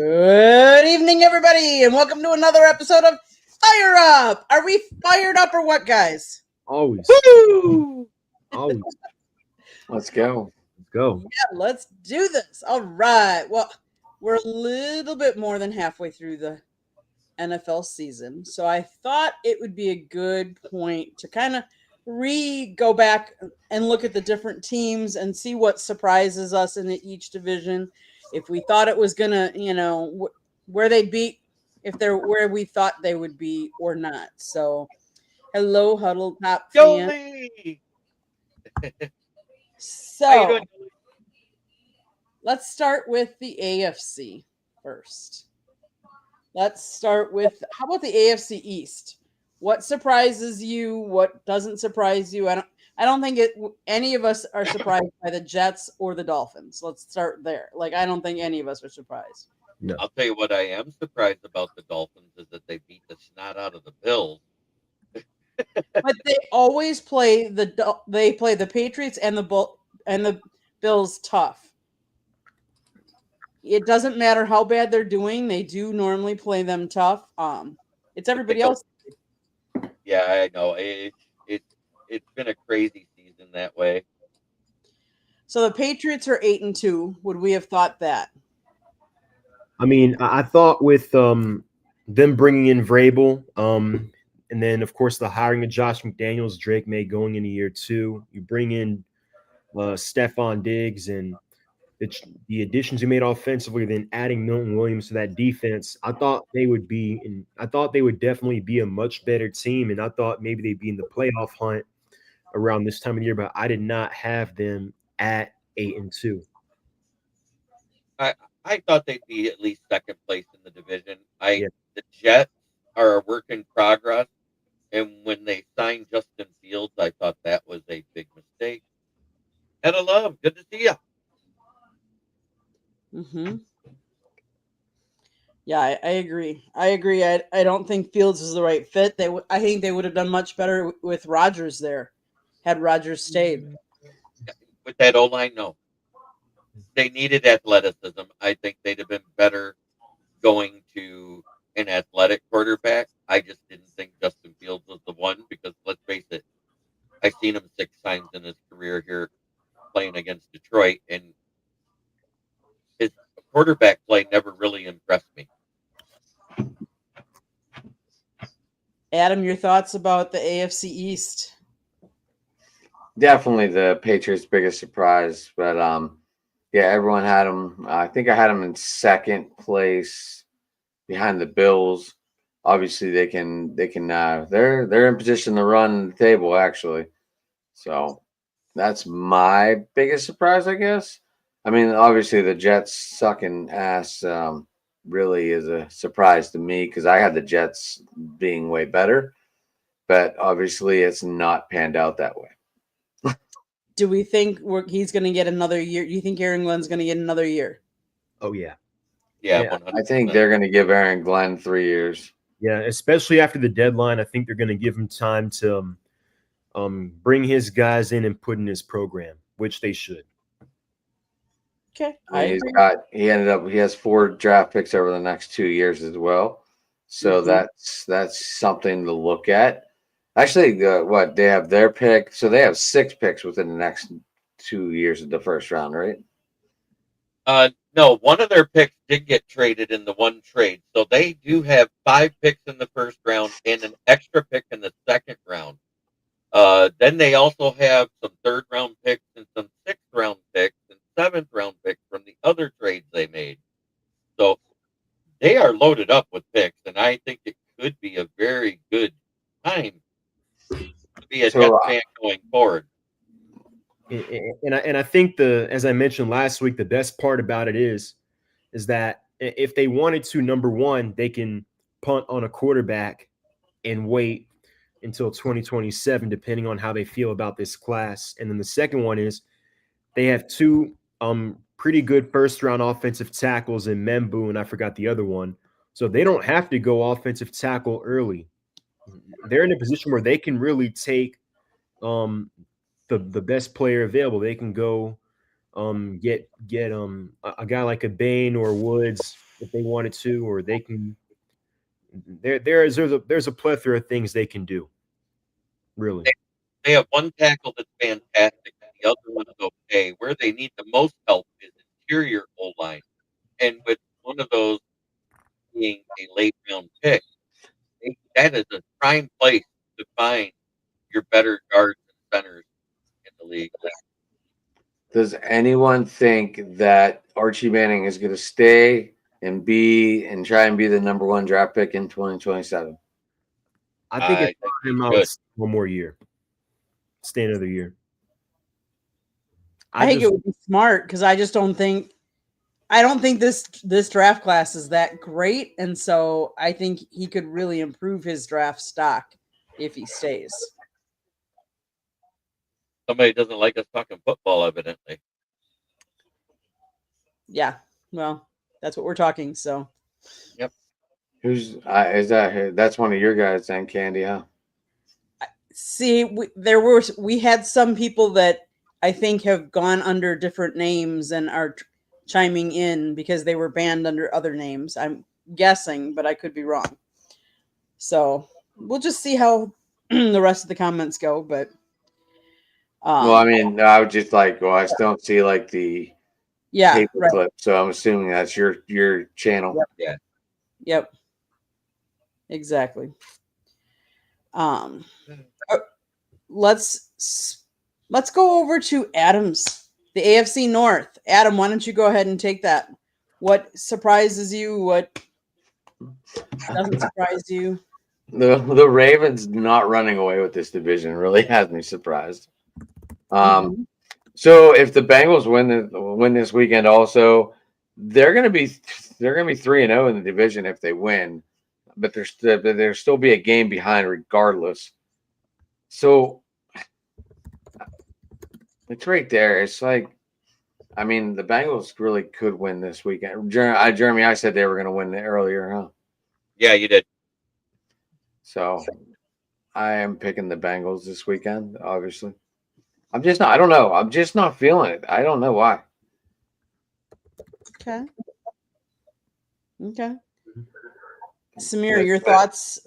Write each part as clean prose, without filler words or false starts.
Good evening, everybody, and welcome to another episode of Fire Up. Are we fired up or what, guys? Always. Woo! Always. Let's go. Let's go. Yeah, let's do this. All right. Well, we're a little bit more than halfway through the NFL season, so I thought it would be a good point to kind of go back and look at the different teams and see what surprises us in each division. If we thought it was gonna, where they'd be, if they're where we thought they would be or not. So, hello, Huddle Top fan. Jolie! How you So, doing? let's start with the AFC first. Let's start with how about the AFC East? What surprises you? What doesn't surprise you? I don't think any of us are surprised by the Jets or the Dolphins. Let's start there. Like I don't think any of us are surprised. No. I'll tell you what I am surprised about the Dolphins is that they beat the snot out of the Bills. But they always play the Patriots and the Bills tough. It doesn't matter how bad they're doing; they do normally play them tough. It's everybody else. Yeah, I know. It's been a crazy season that way. So the Patriots are 8-2. Would we have thought that? I mean, I thought with them bringing in Vrabel, and then of course the hiring of Josh McDaniels, Drake May going in year 2. You bring in Stephon Diggs and the additions you made offensively, then adding Milton Williams to that defense. I thought they would definitely be a much better team, and I thought maybe they'd be in the playoff hunt around this time of the year, but I did not have them at 8-2. I thought they'd be at least second place in the division. Yeah. The Jets are a work in progress, and when they signed Justin Fields, I thought that was a big mistake. Ed Love, good to see you. Mm-hmm. Yeah, I agree. I don't think Fields is the right fit. I think they would have done much better with Rodgers there, had Rodgers stayed. With that O line, no. They needed athleticism. I think they'd have been better going to an athletic quarterback. I just didn't think Justin Fields was the one because let's face it, I've seen him 6 times in his career here playing against Detroit, and his quarterback play never really impressed me. Adam, your thoughts about the AFC East? Definitely the Patriots' biggest surprise, but yeah, everyone had them. I think I had them in second place behind the Bills. Obviously, they're in position to run the table actually. So that's my biggest surprise, I guess. I mean, obviously the Jets sucking ass really is a surprise to me because I had the Jets being way better, but obviously it's not panned out that way. Do we think he's going to get another year? Do you think Aaron Glenn's going to get another year? Oh yeah. Yeah, Yeah, 100%. I think they're going to give Aaron Glenn 3 years. Yeah, especially after the deadline, I think they're going to give him time to bring his guys in and put in his program, which they should. Okay, He has 4 draft picks over the next 2 years as well. So that's something to look at. Actually, they have their pick. So they have 6 picks within the next 2 years of the first round, right? No, one of their picks did get traded in the one trade. So they do have 5 picks in the first round and an extra pick in the second round. Then they also have some 3rd round picks and some 6th round picks and 7th round picks from the other trades they made. So they are loaded up with picks, and I think it could be a very good time to be a Jets fan going forward. And I think as I mentioned last week, the best part about it is that if they wanted to, number one, they can punt on a quarterback and wait until 2027, depending on how they feel about this class. And then the second one is they have 2 pretty good first-round offensive tackles in Membu, and I forgot the other one. So they don't have to go offensive tackle early. They're in a position where they can really take the best player available. They can go get a guy like a Bain or Woods if they wanted to, or they can. There's a plethora of things they can do. Really, They have one tackle that's fantastic, and the other one is okay. Where they need the most help is interior O line, and with one of those being a late round pick, that is a prime place to find your better guards and centers in the league. Does anyone think that Archie Manning is going to stay and try and be the number 1 draft pick in 2027? I think if I think him, he I should. would one more year, stay another year. I think it would be smart because I don't think this draft class is that great, and so I think he could really improve his draft stock if he stays. Somebody doesn't like us talking football, evidently. Yeah, well, that's what we're talking. So, Yep. Who's is that? That's one of your guys, then, Candy, huh? see, we had some people that I think have gone under different names and are chiming in because they were banned under other names. I'm guessing, but I could be wrong. So we'll just see how the rest of the comments go. But Well, I mean, I would just I still don't see the yeah, paper right. clip, so I'm assuming that's your channel. Yep. Yeah. Yep. Exactly. Let's go over to Adam's, the AFC North. Adam, why don't you go ahead and take that? What surprises you? What doesn't surprise you? The Ravens not running away with this division really has me surprised. So if the Bengals win this weekend, also they're gonna be 3-0 in the division if they win, but there'll still be a game behind regardless. So it's right there. It's the Bengals really could win this weekend. Jeremy, I said they were going to win earlier, huh? Yeah, you did. So I am picking the Bengals this weekend, obviously. I don't know. I'm just not feeling it. I don't know why. Okay. Samir, your thoughts?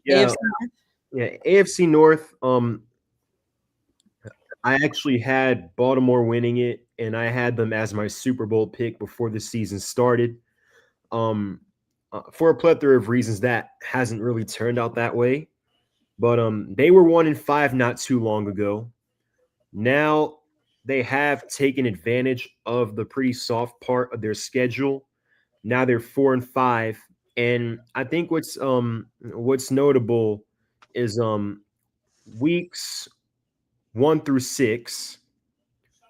Yeah. AFC North? Yeah, AFC North. I actually had Baltimore winning it, and I had them as my Super Bowl pick before the season started. For a plethora of reasons, that hasn't really turned out that way. But they were 1-5 not too long ago. Now they have taken advantage of the pretty soft part of their schedule. Now they're 4-5, and I think what's notable is weeks 1 through 6.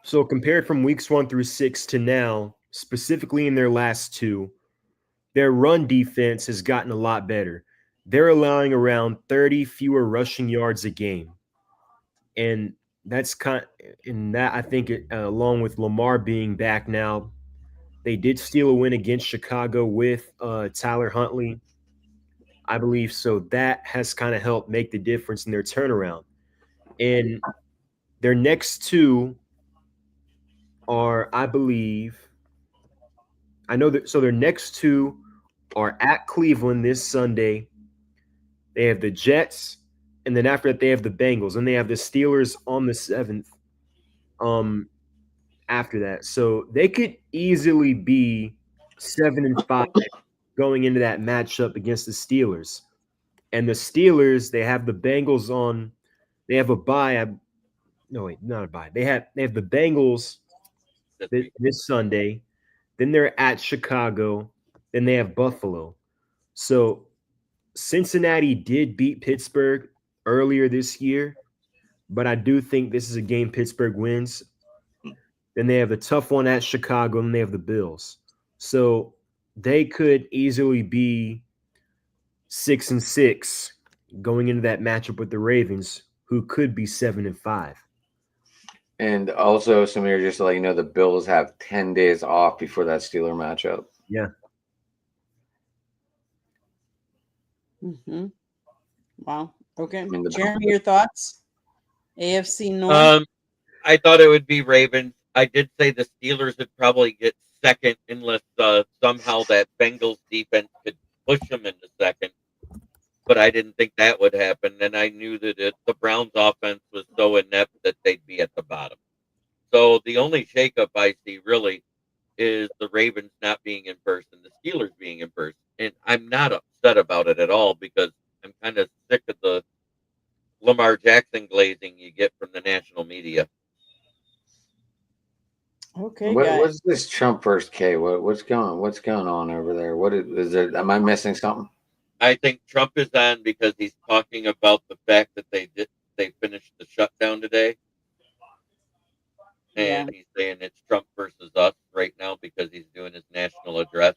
So compared from weeks 1 through 6 to now, specifically in their last two, their run defense has gotten a lot better. They're allowing around 30 fewer rushing yards a game. And that's I think along with Lamar being back now, they did steal a win against Chicago with Tyler Huntley, I believe. So that has kind of helped make the difference in their turnaround. And their next two are, I believe, I know that. So their next two are at Cleveland this Sunday. They have the Jets, and then after that they have the Bengals, and they have the Steelers on the 7th. After that, so they could easily be 7-5 going into that matchup against the Steelers. And the Steelers, they have the Bengals on. They have a bye. No, wait, not a bye. They have the Bengals this Sunday. Then they're at Chicago. Then they have Buffalo. So Cincinnati did beat Pittsburgh earlier this year, but I do think this is a game Pittsburgh wins. Then they have the tough one at Chicago, and they have the Bills. So they could easily be 6-6 going into that matchup with the Ravens, who could be 7-5. And also, Samir, just to let you know, the Bills have 10 days off before that Steeler matchup. Yeah. Mm-hmm. Wow. Okay. Jeremy, your thoughts? AFC North? I thought it would be Ravens. I did say the Steelers would probably get second unless somehow that Bengals defense could push them into second. But I didn't think that would happen, and I knew that the Browns' offense was so inept that they'd be at the bottom. So the only shakeup I see really is the Ravens not being in first and the Steelers being in first. And I'm not upset about it at all because I'm kind of sick of the Lamar Jackson glazing you get from the national media. Okay, guys. What's this Trump versus K? What's going on over there? What is there? Am I missing something? I think Trump is on because he's talking about the fact that they finished the shutdown today. And he's saying it's Trump versus us right now because he's doing his national address.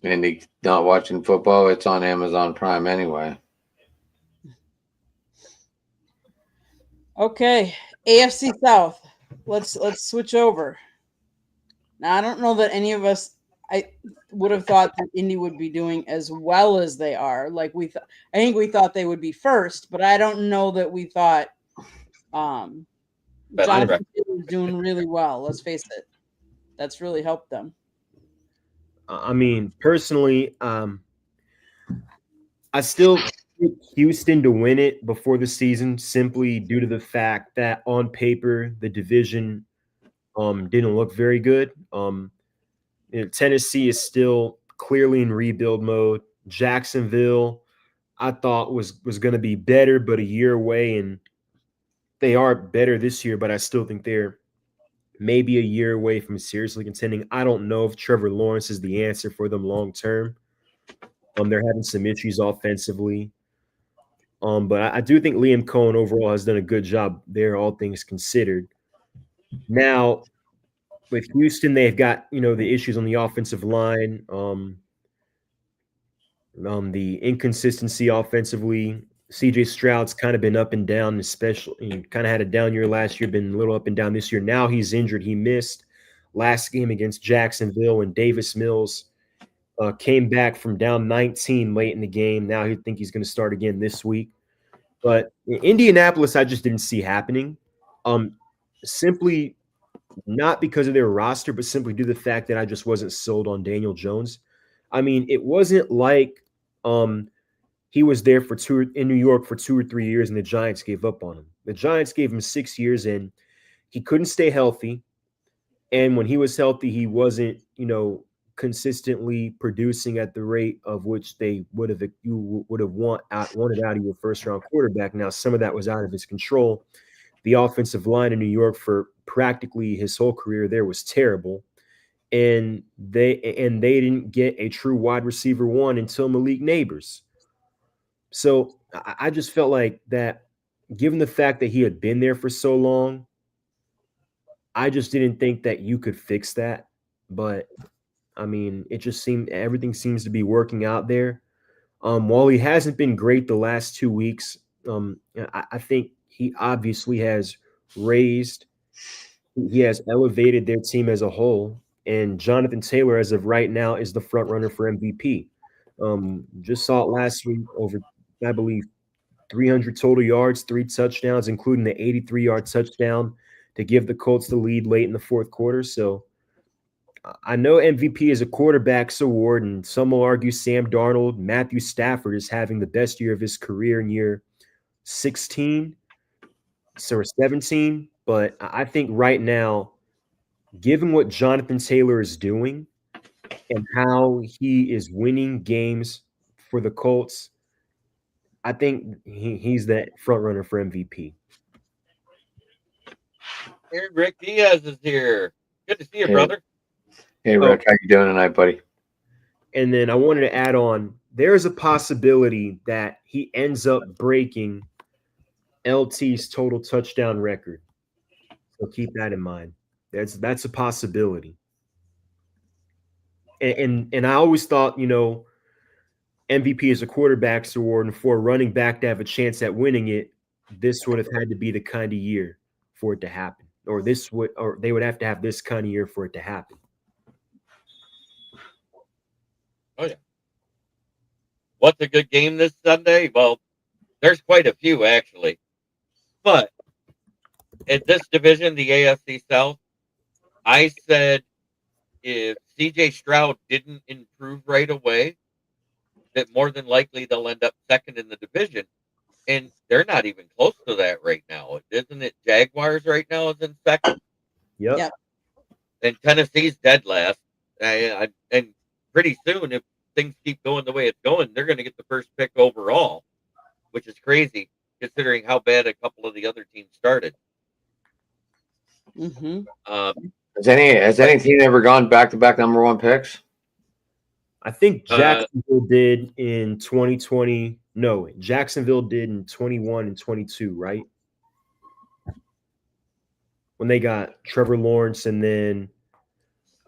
And he's not watching football. It's on Amazon Prime anyway. Okay, AFC South. Let's switch over. Now I don't know that any of us I would have thought that Indy would be doing as well as they are. Like I think we thought they would be first, but I don't know that we thought Jonathan was doing really well. Let's face it. That's really helped them. I mean, personally, I still pick Houston to win it before the season simply due to the fact that on paper the division didn't look very good. Tennessee is still clearly in rebuild mode. Jacksonville, I thought was going to be better, but a year away, and they are better this year, but I still think they're maybe a year away from seriously contending. I don't know if Trevor Lawrence is the answer for them long term. They're having some issues offensively. But I do think Liam Cohen overall has done a good job there, all things considered. Now, with Houston, they've got, the issues on the offensive line, the inconsistency offensively. CJ Stroud's kind of been up and down, especially kind of had a down year last year, been a little up and down this year. Now he's injured. He missed last game against Jacksonville, and Davis Mills came back from down 19 late in the game. Now he think he's going to start again this week. But Indianapolis, I just didn't see happening. Simply not because of their roster, but simply due to the fact that I just wasn't sold on Daniel Jones. I mean, it wasn't like he was there in New York for 2 or 3 years and the Giants gave up on him. The Giants gave him 6 years and he couldn't stay healthy. And when he was healthy, he wasn't, consistently producing at the rate of which you would have wanted out of your first round quarterback. Now, some of that was out of his control. The offensive line in New York for practically his whole career there was terrible. And they didn't get a true wide receiver one until Malik Neighbors. So I just felt like that, given the fact that he had been there for so long, I just didn't think that you could fix that. But I mean, it just seemed everything seems to be working out there. While he hasn't been great the last 2 weeks, I think he obviously has elevated their team as a whole. And Jonathan Taylor, as of right now, is the front runner for MVP. Just saw it last week over, I believe, 300 total yards, 3 touchdowns, including the 83-yard touchdown to give the Colts the lead late in the fourth quarter. So I know MVP is a quarterback's award, and some will argue Sam Darnold, Matthew Stafford is having the best year of his career in year 16 or 17. But I think right now, given what Jonathan Taylor is doing and how he is winning games for the Colts, I think he's the front runner for MVP. Here, Rick Diaz is here. Good to see you, brother. Hey, Rick, how you doing tonight, buddy? And then I wanted to add on, there's a possibility that he ends up breaking LT's total touchdown record. So keep that in mind. That's a possibility. And I always thought, MVP is a quarterback's award, and for a running back to have a chance at winning it, this would have had to be the kind of year for it to happen. Or they would have to have this kind of year for it to happen. Oh, yeah. What's a good game this Sunday? Well, there's quite a few, actually. But in this division, the AFC South, I said if CJ Stroud didn't improve right away, that more than likely they'll end up second in the division. And they're not even close to that right now. Isn't it Jaguars right now is in second? Yep. Yeah. And Tennessee's dead last. And pretty soon, if things keep going the way it's going, they're going to get the first pick overall, which is crazy considering how bad a couple of the other teams started. Mm-hmm. Has any team ever gone back to back number one picks? I think Jacksonville did in 2020. No, Jacksonville did in 21 and 22, right? When they got Trevor Lawrence and then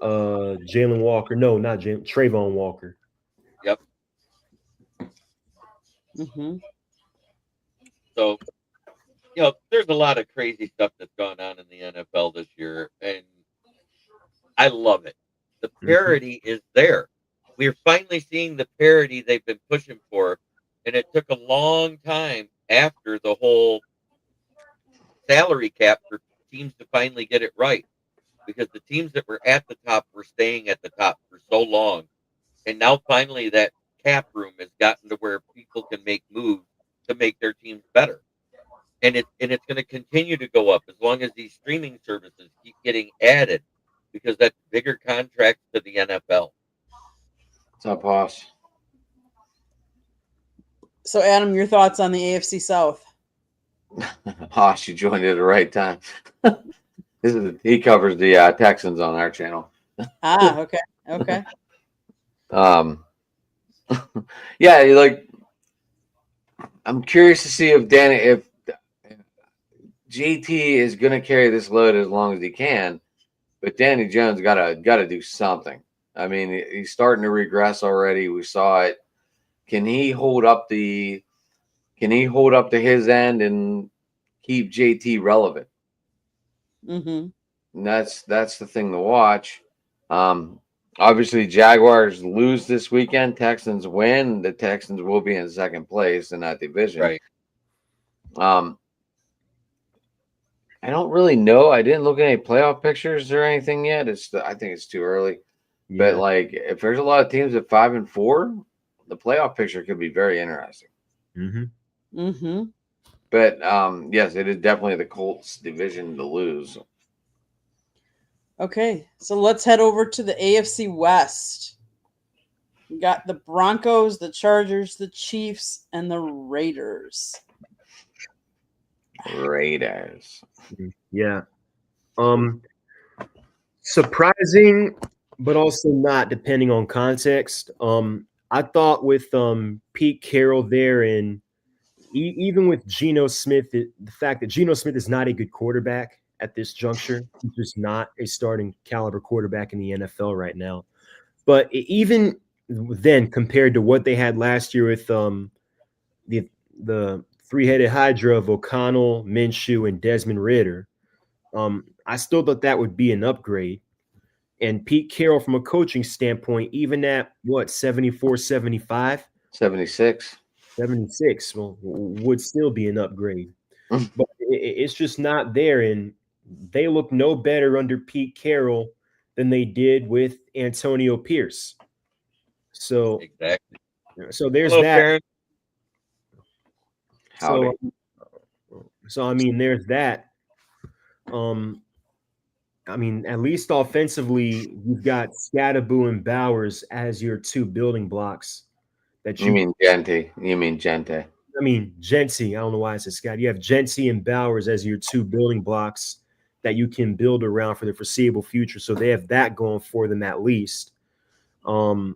Jalen Walker. No, not Trayvon Walker. Yep. Mm-hmm. So, there's a lot of crazy stuff that's gone on in the NFL this year, and I love it. The parity is there. We're finally seeing the parity they've been pushing for, and it took a long time after the whole salary cap for teams to finally get it right, because the teams that were at the top were staying at the top for so long, and now finally that cap room has gotten to where people can make moves to make their teams better. And it's going to continue to go up as long as these streaming services keep getting added, because that's bigger contracts to the NFL. What's up, Hoss? So, Adam, your thoughts on the AFC South? Hoss, you joined at the right time. He covers the Texans on our channel. Okay. Yeah, like I'm curious to see if GT is going to carry this load as long as he can, but Danny Jones got to do something. I mean, he's starting to regress already. We saw it. Can he hold up to his end and keep JT relevant? Mm-hmm. And that's the thing to watch. Obviously, Jaguars lose this weekend. Texans win. The Texans will be in second place in that division. Right. I don't really know. I didn't look at any playoff pictures or anything yet. I think it's too early. Yeah. But like, if there's a lot of teams at 5-4, the playoff picture could be very interesting. Mm-hmm. Mm-hmm. But yes, it is definitely the Colts division to lose. Okay, so let's head over to the AFC West. We got the Broncos, the Chargers, the Chiefs, and the Raiders. Yeah. Surprising, but also not, depending on context. I thought with Pete Carroll there, and even with Geno Smith, the fact that Geno Smith is not a good quarterback at this juncture, he's just not a starting caliber quarterback in the NFL right now. But even then, compared to what they had last year with the three-headed hydra of O'Connell, Minshew, and Desmond Ridder, I still thought that would be an upgrade. And Pete Carroll, from a coaching standpoint, even at 74, 75? 76. 76, well, would still be an upgrade. But it's just not there. And they look no better under Pete Carroll than they did with Antonio Pierce. So, exactly. So there's Hello, that. Karen. So I mean, there's that. I mean, at least offensively, you've got Scatterboo and Bowers as your two building blocks. You mean Gente. I mean, Genty. I don't know why I said Scott. You have Genty and Bowers as your two building blocks that you can build around for the foreseeable future. So they have that going for them at least. And,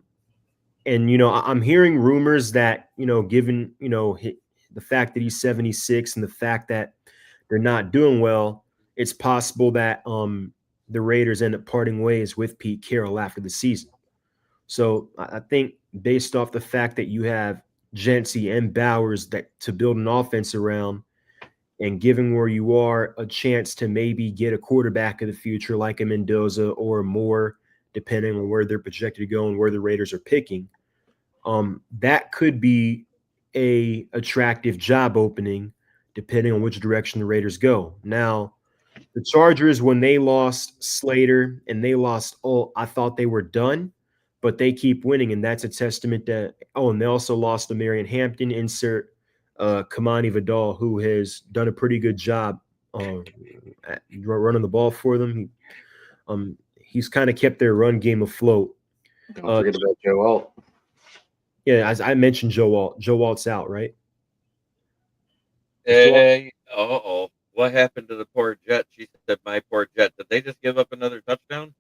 I'm hearing rumors that, given, the fact that he's 76 and the fact that they're not doing well, it's possible that the Raiders end up parting ways with Pete Carroll after the season. So I think based off the fact that you have Genty and Bowers that to build an offense around, and giving where you are a chance to maybe get a quarterback of the future like a Mendoza or more, depending on where they're projected to go and where the Raiders are picking, that could be a attractive job opening depending on which direction the Raiders go. Now, The Chargers, when they lost Slater and they lost I thought they were done, but they keep winning, and that's a testament that. Oh, and they also lost to Marion Hampton. Insert Kamani Vidal, who has done a pretty good job at running the ball for them. He's kind of kept their run game afloat. Don't forget about Joe Alt. Yeah, as I mentioned, Joe Alt. Joe Alt's out, right? What happened to the poor Jet? She said, my poor Jet. Did they just give up another touchdown?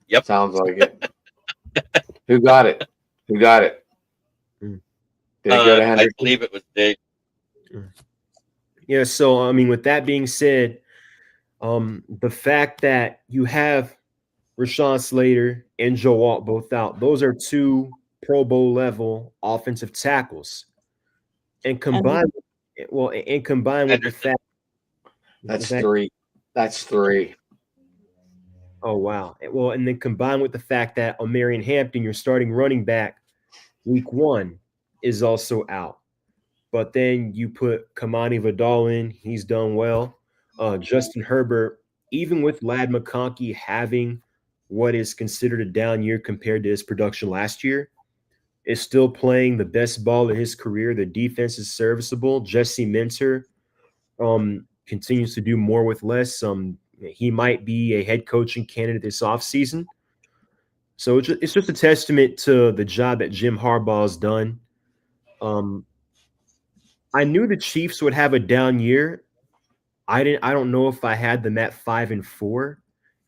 Yep. Sounds like it. Who got it? Who got it? Did it go to Henderson? I believe it was Dig. Yeah, so I mean, with that being said, the fact that you have Rashawn Slater and Joe Alt both out, those are two Pro Bowl level offensive tackles. And combined with the fact that's three. That's three. Oh wow. Well, and then combined with the fact that Omarion Hampton, your starting running back, week 1, is also out. But then you put Kamani Vidal in, he's done well. Justin Herbert, even with Lad McConkey having what is considered a down year compared to his production last year, is still playing the best ball of his career. The defense is serviceable. Jesse Minter continues to do more with less. He might be a head coaching candidate this offseason. So it's just a testament to the job that Jim Harbaugh has done. I knew the Chiefs would have a down year. I don't know if I had them at 5-4,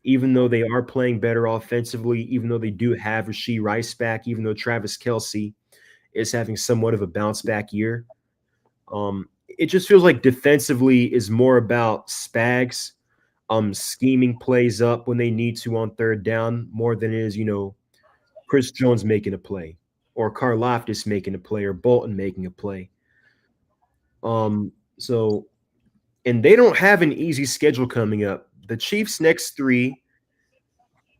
even though they are playing better offensively, even though they do have Rashee Rice back, even though Travis Kelce is having somewhat of a bounce back year. It just feels like defensively is more about Spags scheming plays up when they need to on third down more than it is, Chris Jones making a play or Karlaftis making a play or Bolton making a play. So, and they don't have an easy schedule coming up. The Chiefs' next 3,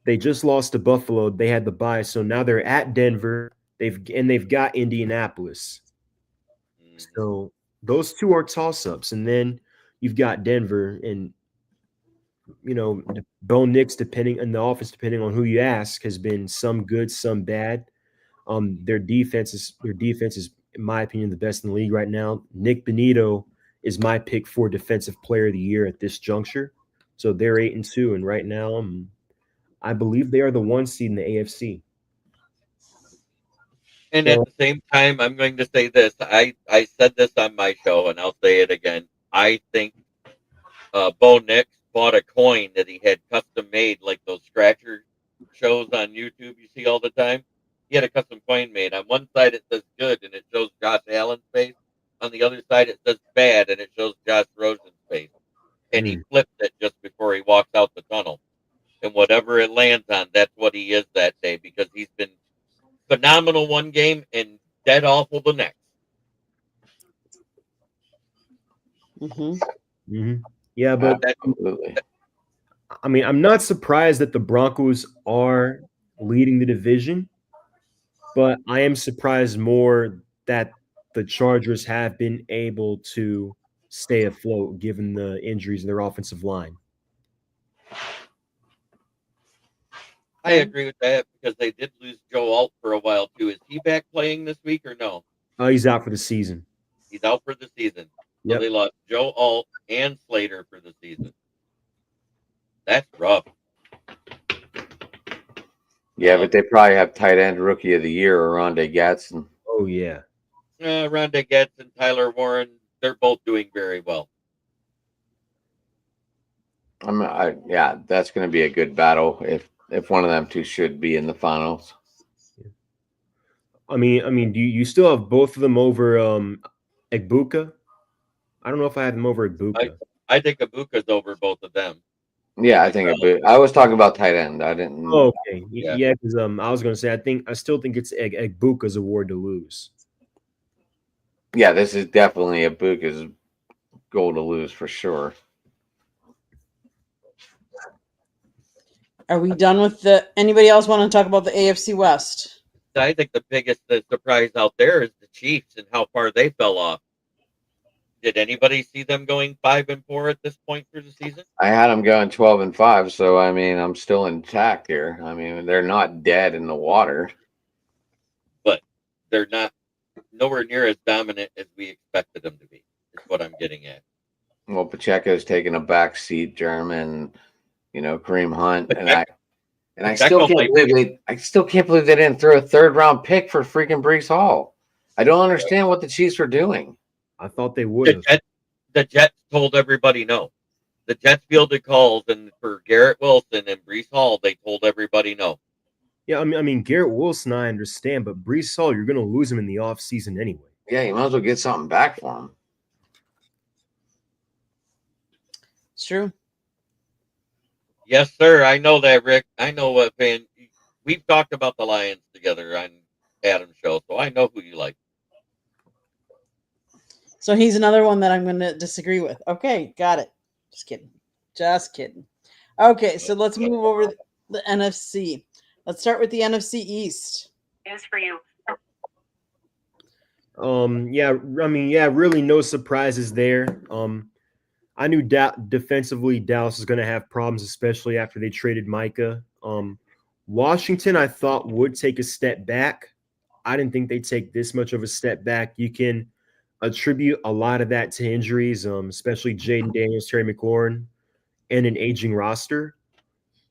they just lost to Buffalo. They had the bye, so now they're at Denver. They've got Indianapolis. So those 2 are toss-ups, and then you've got Denver, and Bo Nix, depending on the offense, depending on who you ask, has been some good, some bad. Their defense is, in my opinion, the best in the league right now. Nick Benito is my pick for Defensive Player of the Year at this juncture. So they're 8-2, and right now, I believe they are the 1 seed in the AFC. And at the same time, I'm going to say this. I said this on my show, and I'll say it again. I think Bo Nix bought a coin that he had custom made, like those scratcher shows on YouTube you see all the time. He had a custom coin made. On one side it says good, and it shows Josh Allen's face. On the other side it says bad, and it shows Josh Rosen's face. And he flipped it just before he walks out the tunnel. And whatever it lands on, that's what he is that day, because he's been phenomenal one game and dead awful the next. Yeah, but I mean, I'm not surprised that the Broncos are leading the division, but I am surprised more that the Chargers have been able to stay afloat given the injuries in their offensive line. I agree with that because they did lose Joe Alt for a while too. Is he back playing this week or no? Oh, he's out for the season. He's out for the season. So they lost Joe Alt and Slater for the season. That's rough. Yeah, but they probably have tight end rookie of the year, Rondé Gatson. Oh, yeah. Rondé Gatson, Tyler Warren, they're both doing very well. Yeah, that's going to be a good battle if one of them 2 should be in the finals. I mean, do you still have both of them over Egbuka? I don't know if I have them over Egbuka. I think Egbuka's over both of them. Yeah, I think I was talking about tight end. I didn't. Oh, okay, yeah, because I was going to say I still think it's Egbuka's award to lose. Yeah, this is definitely Egbuka's goal to lose for sure. Are we done with anybody else want to talk about the AFC West? I think the biggest surprise out there is the Chiefs and how far they fell off. Did anybody see them going 5-4 at this point through the season? I had them going 12-5, so I mean, I'm still intact here. I mean, they're not dead in the water. But they're not nowhere near as dominant as we expected them to be. Is what I'm getting at. Well, Pacheco's taking a back seat, German, Kareem Hunt, But and I still can't believe they didn't throw a third round pick for freaking Brees Hall. I don't understand what the Chiefs are doing. I thought they would have. The Jets told everybody no. The Jets fielded calls, and for Garrett Wilson and Brees Hall, they told everybody no. Yeah, I mean Garrett Wilson, I understand, but Brees Hall, you're going to lose him in the offseason anyway. Yeah, you might as well get something back for him. It's true. Yes, sir. I know that, Rick. I know what fan. We've talked about the Lions together on Adam's show, so I know who you like. So he's another one that I'm going to disagree with. Okay, got it. Just kidding. Just kidding. Okay, so let's move over the NFC. Let's start with the NFC East. News for you. Really no surprises there. I knew defensively Dallas was going to have problems, especially after they traded Micah. Washington, I thought, would take a step back. I didn't think they'd take this much of a step back. You can attribute a lot of that to injuries, especially Jaden Daniels, Terry McLaurin, and an aging roster.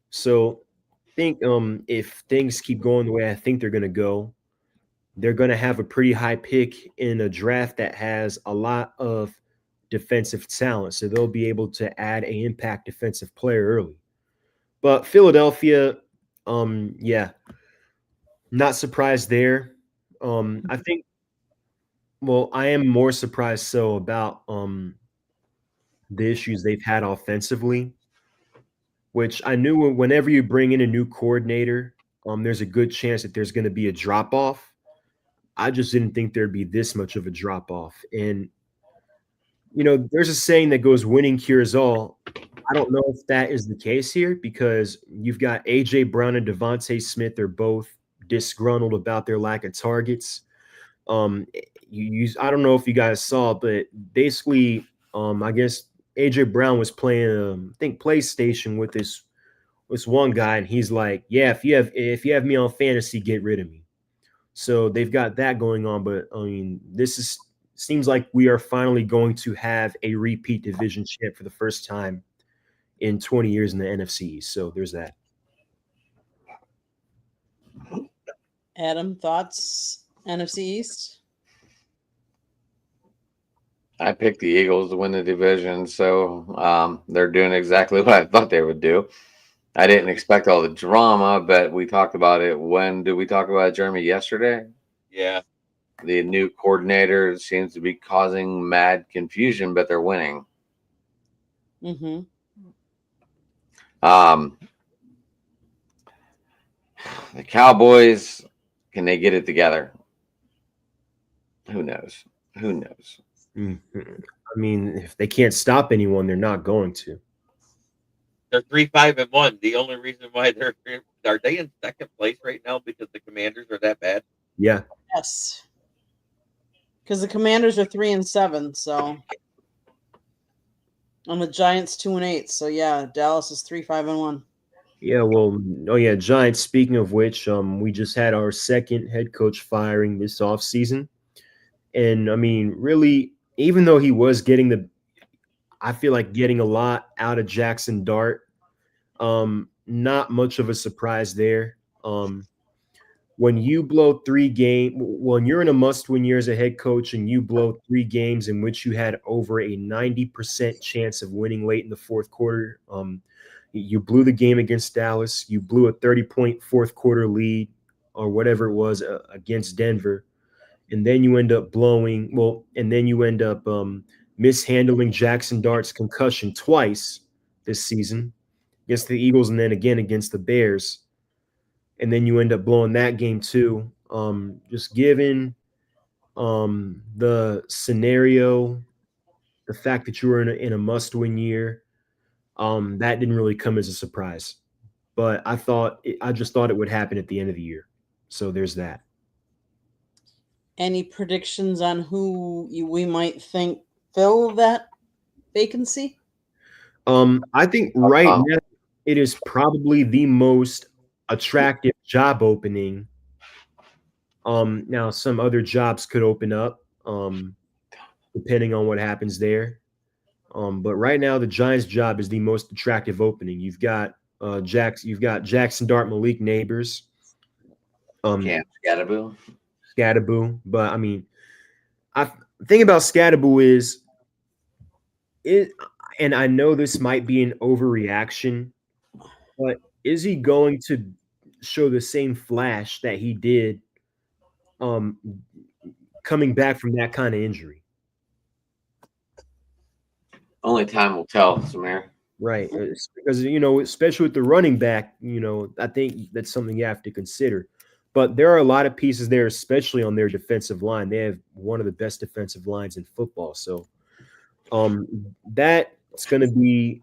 So I think if things keep going the way I think they're going to go, they're going to have a pretty high pick in a draft that has a lot of defensive talent. So they'll be able to add an impact defensive player early. But Philadelphia, not surprised there. I think, I am more surprised about the issues they've had offensively, which I knew whenever you bring in a new coordinator, there's a good chance that there's going to be a drop-off. I just didn't think there'd be this much of a drop-off. And, there's a saying that goes, winning cures all. I don't know if that is the case here because you've got A.J. Brown and Devontae Smith are both disgruntled about their lack of targets. I don't know if you guys saw, but basically, I guess A.J. Brown was playing, I think, PlayStation with this one guy, and he's like, "Yeah, if you have me on fantasy, get rid of me." So they've got that going on, but I mean, seems like we are finally going to have a repeat division champ for the first time in 20 years in the NFC. So there's that. Adam, thoughts? NFC East? I picked the Eagles to win the division, so they're doing exactly what I thought they would do. I didn't expect all the drama, but we talked about it. When did we talk about it, Jeremy? Yesterday? Yeah. The new coordinator seems to be causing mad confusion, but they're winning. Mm-hmm. The Cowboys, can they get it together? Who knows? Mm-hmm. I mean, if they can't stop anyone, they're not going to. They're 3-5-1. The only reason why are they in second place right now because the Commanders are that bad? Yeah. Yes. Because the Commanders are 3-7, so and the Giants 2-8. So yeah, Dallas is 3-5-1. Yeah, Giants. Speaking of which, we just had our second head coach firing this offseason. And I mean, really, even though he was I feel like getting a lot out of Jackson Dart, not much of a surprise there. When you blow when you're in a must-win year as a head coach and you blow 3 games in which you had over a 90% chance of winning late in the fourth quarter, you blew the game against Dallas. You blew a 30-point fourth quarter lead or whatever it was against Denver. And then you end up mishandling Jackson Dart's concussion twice this season against the Eagles and then again against the Bears. And then you end up blowing that game too. Just given the scenario, the fact that you were in a must-win year, that didn't really come as a surprise. But I just thought it would happen at the end of the year. So there's that. Any predictions on who we might think fill that vacancy? I think right Um, now it is probably the most attractive job opening. Now some other jobs could open up, depending on what happens there. But right now the Giants' job is the most attractive opening. You've got Jackson Dart, Malik Neighbors, um, Cam Scatterboo. Scadaboo. But I mean, I the thing about Scadaboo is it, and I know this might be an overreaction, but is he going to show the same flash that he did um coming back from that kind of injury? Only time will tell, Samir. Right. It's because especially with the running back, I think that's something you have to consider. But there are a lot of pieces there, especially on their defensive line. They have one of the best defensive lines in football. So that's going to be,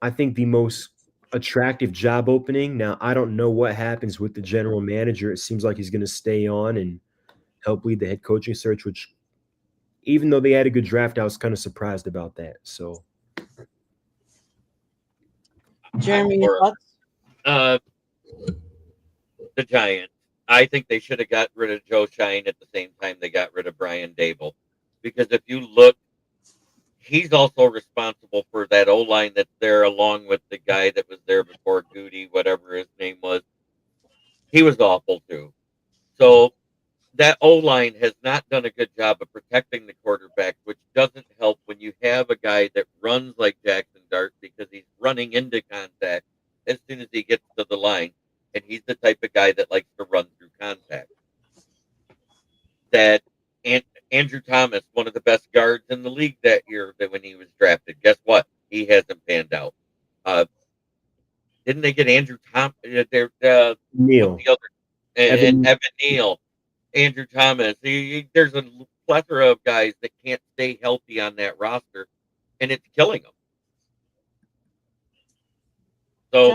I think, the most attractive job opening. Now, I don't know what happens with the general manager. It seems like he's going to stay on and help lead the head coaching search, which even though they had a good draft, I was kind of surprised about that. So Jeremy, your thoughts? Uh, the Giants. I think they should have got rid of Joe Shine at the same time they got rid of Brian Dable. Because if you look, he's also responsible for that O line that's there, along with the guy that was there before Goody, whatever his name was. He was awful too. So that O line has not done a good job of protecting the quarterback, which doesn't help when you have a guy that runs like Jackson Dart because he's running into contact as soon as he gets to the line. And he's the type of guy that likes to run through contact. That Andrew Thomas, one of the best guards in the league that year, that when he was drafted, guess what? He hasn't panned out. Uh, didn't they get Andrew Thomas? What's Neil, the other? And Evan, Evan Neal, Andrew Thomas. There's a plethora of guys that can't stay healthy on that roster, and it's killing them. So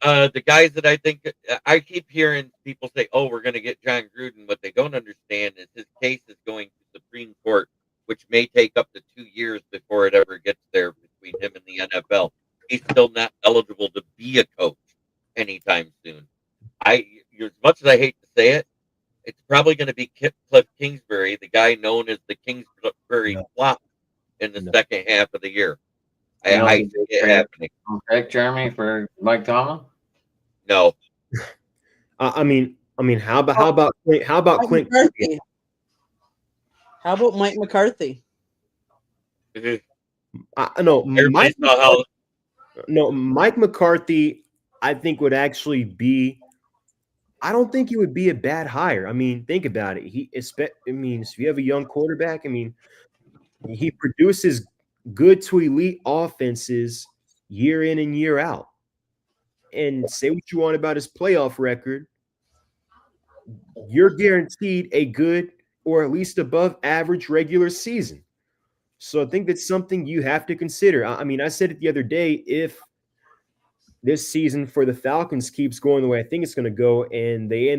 Okay. the guys that I keep hearing people say, "Oh, we're going to get John Gruden." What they don't understand is his case is going to Supreme Court, which may take up to 2 years before it ever gets there between him and the NFL. He's still not eligible to be a coach anytime soon. As much as I hate to say it, it's probably going to be Cliff Kingsbury, the guy known as the Kingsbury no, flop in the no. second half of the year. You don't I think see they it trade happening. pick Jeremy for Mike Tomlin? No. I mean, how about Oh, Mike Clint? McCarthy. How about Mike McCarthy? No, Everybody saw how Mike McCarthy. I think would actually be. I don't think he would be a bad hire. I mean, think about it. I mean, if you have a young quarterback, I mean, he produces good to elite offenses year in and year out. And say what you want about his playoff record, you're guaranteed a good or at least above average regular season. So I think that's something you have to consider. I mean, I said it the other day, if this season for the Falcons keeps going the way I think it's going to go, and they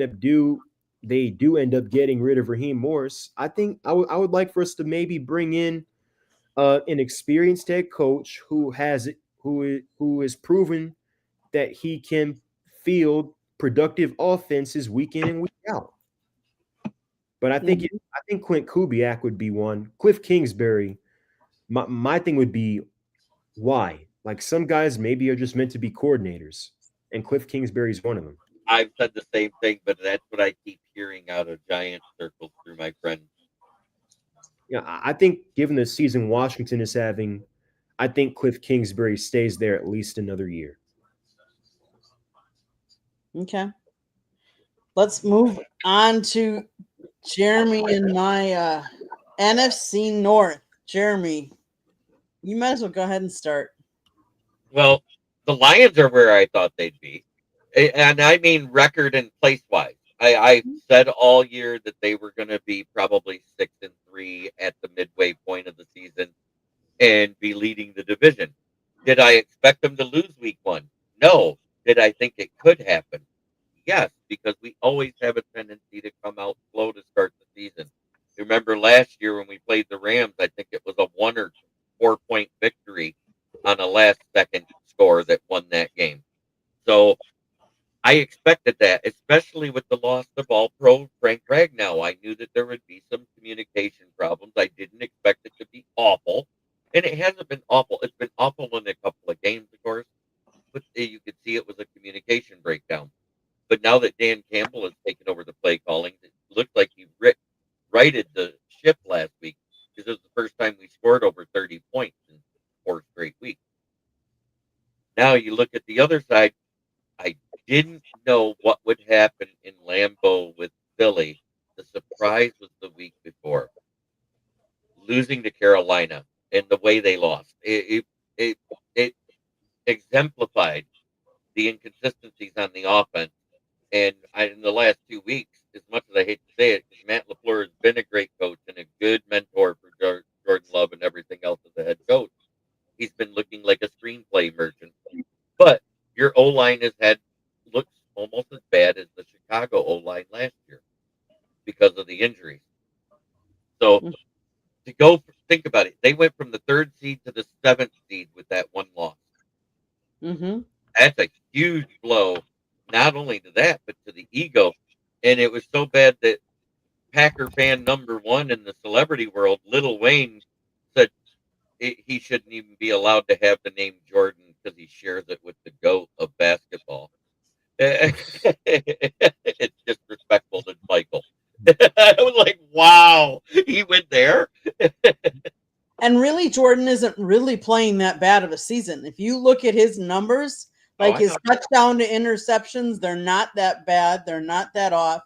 do end up getting rid of Raheem Morris, I think I would like for us to maybe bring in an experienced head coach who is proven that he can field productive offenses week in and week out. But I think Clint Kubiak would be one. Cliff Kingsbury. My thing would be why. Like some guys maybe are just meant to be coordinators, and Cliff Kingsbury's one of them. I've said the same thing, but that's what I keep hearing out of Giant circles through my friends. Yeah, I think given the season Washington is having, I think Cliff Kingsbury stays there at least another year. Okay. Let's move on to Jeremy and my NFC North. Jeremy, you might as well go ahead and start. Well, the Lions are where I thought they'd be, and I mean record and place wise. I said all year that they were going to be probably 6-3 at the midway point of the season and be leading the division. Did I expect them to lose week one? No. Did I think it could happen? Yes, because we always have a tendency to come out slow to start the season. Remember last year when we played the Rams, I think it was a 1 I expected that, especially with the loss of All-Pro Frank Ragnow. I knew that there would be some communication problems. I didn't expect it to be awful, and it hasn't been awful. It's been awful in a couple of games, of course, but you could see it was a communication breakdown. But now that Dan Campbell has taken over the play calling, it looks like he righted the ship last week because it was the first time we scored over 30 points in 4 straight weeks. Now you look at the other side. I didn't know what would happen in Lambeau with Philly. The surprise was the week before, losing to Carolina and the way they lost. It exemplified the inconsistencies on the offense. And in the last 2 weeks, as much as I hate to say it, because Matt LaFleur has been a great coach and a good mentor for Jordan Love and everything else as a head coach, he's been looking like a screenplay merchant. But your O line looks almost as bad as the Chicago O line last year because of the injuries. So think about it, they went from the 3rd seed to the 7th seed with that one loss. Mm-hmm. That's a huge blow, not only to that but to the ego. And it was so bad that Packer fan #1 in the celebrity world, Lil Wayne, said he shouldn't even be allowed to have the name Jordan because he shares it with the GOAT of basketball. It's disrespectful to Michael. I was like, wow, he went there. And really, Jordan isn't really playing that bad of a season. If you look at his numbers, like his touchdown to interceptions, they're not that bad. They're not that off.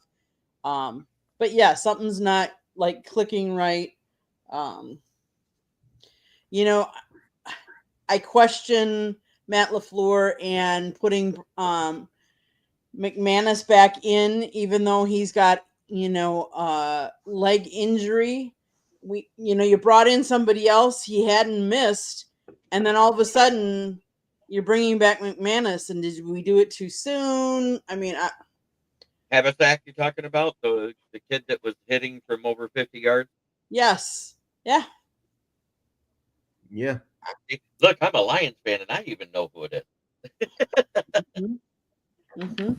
But yeah, something's not like clicking right. Um, you know, I question Matt LaFleur and putting McManus back in, even though he's got, leg injury. You brought in somebody else he hadn't missed, and then all of a sudden you're bringing back McManus. And did we do it too soon? I mean, Habasack, you talking about the kid that was hitting from over 50 yards? Yes. Yeah. Yeah. Look, I'm a Lions fan, and I even know who it is. Mm-hmm. Mm-hmm.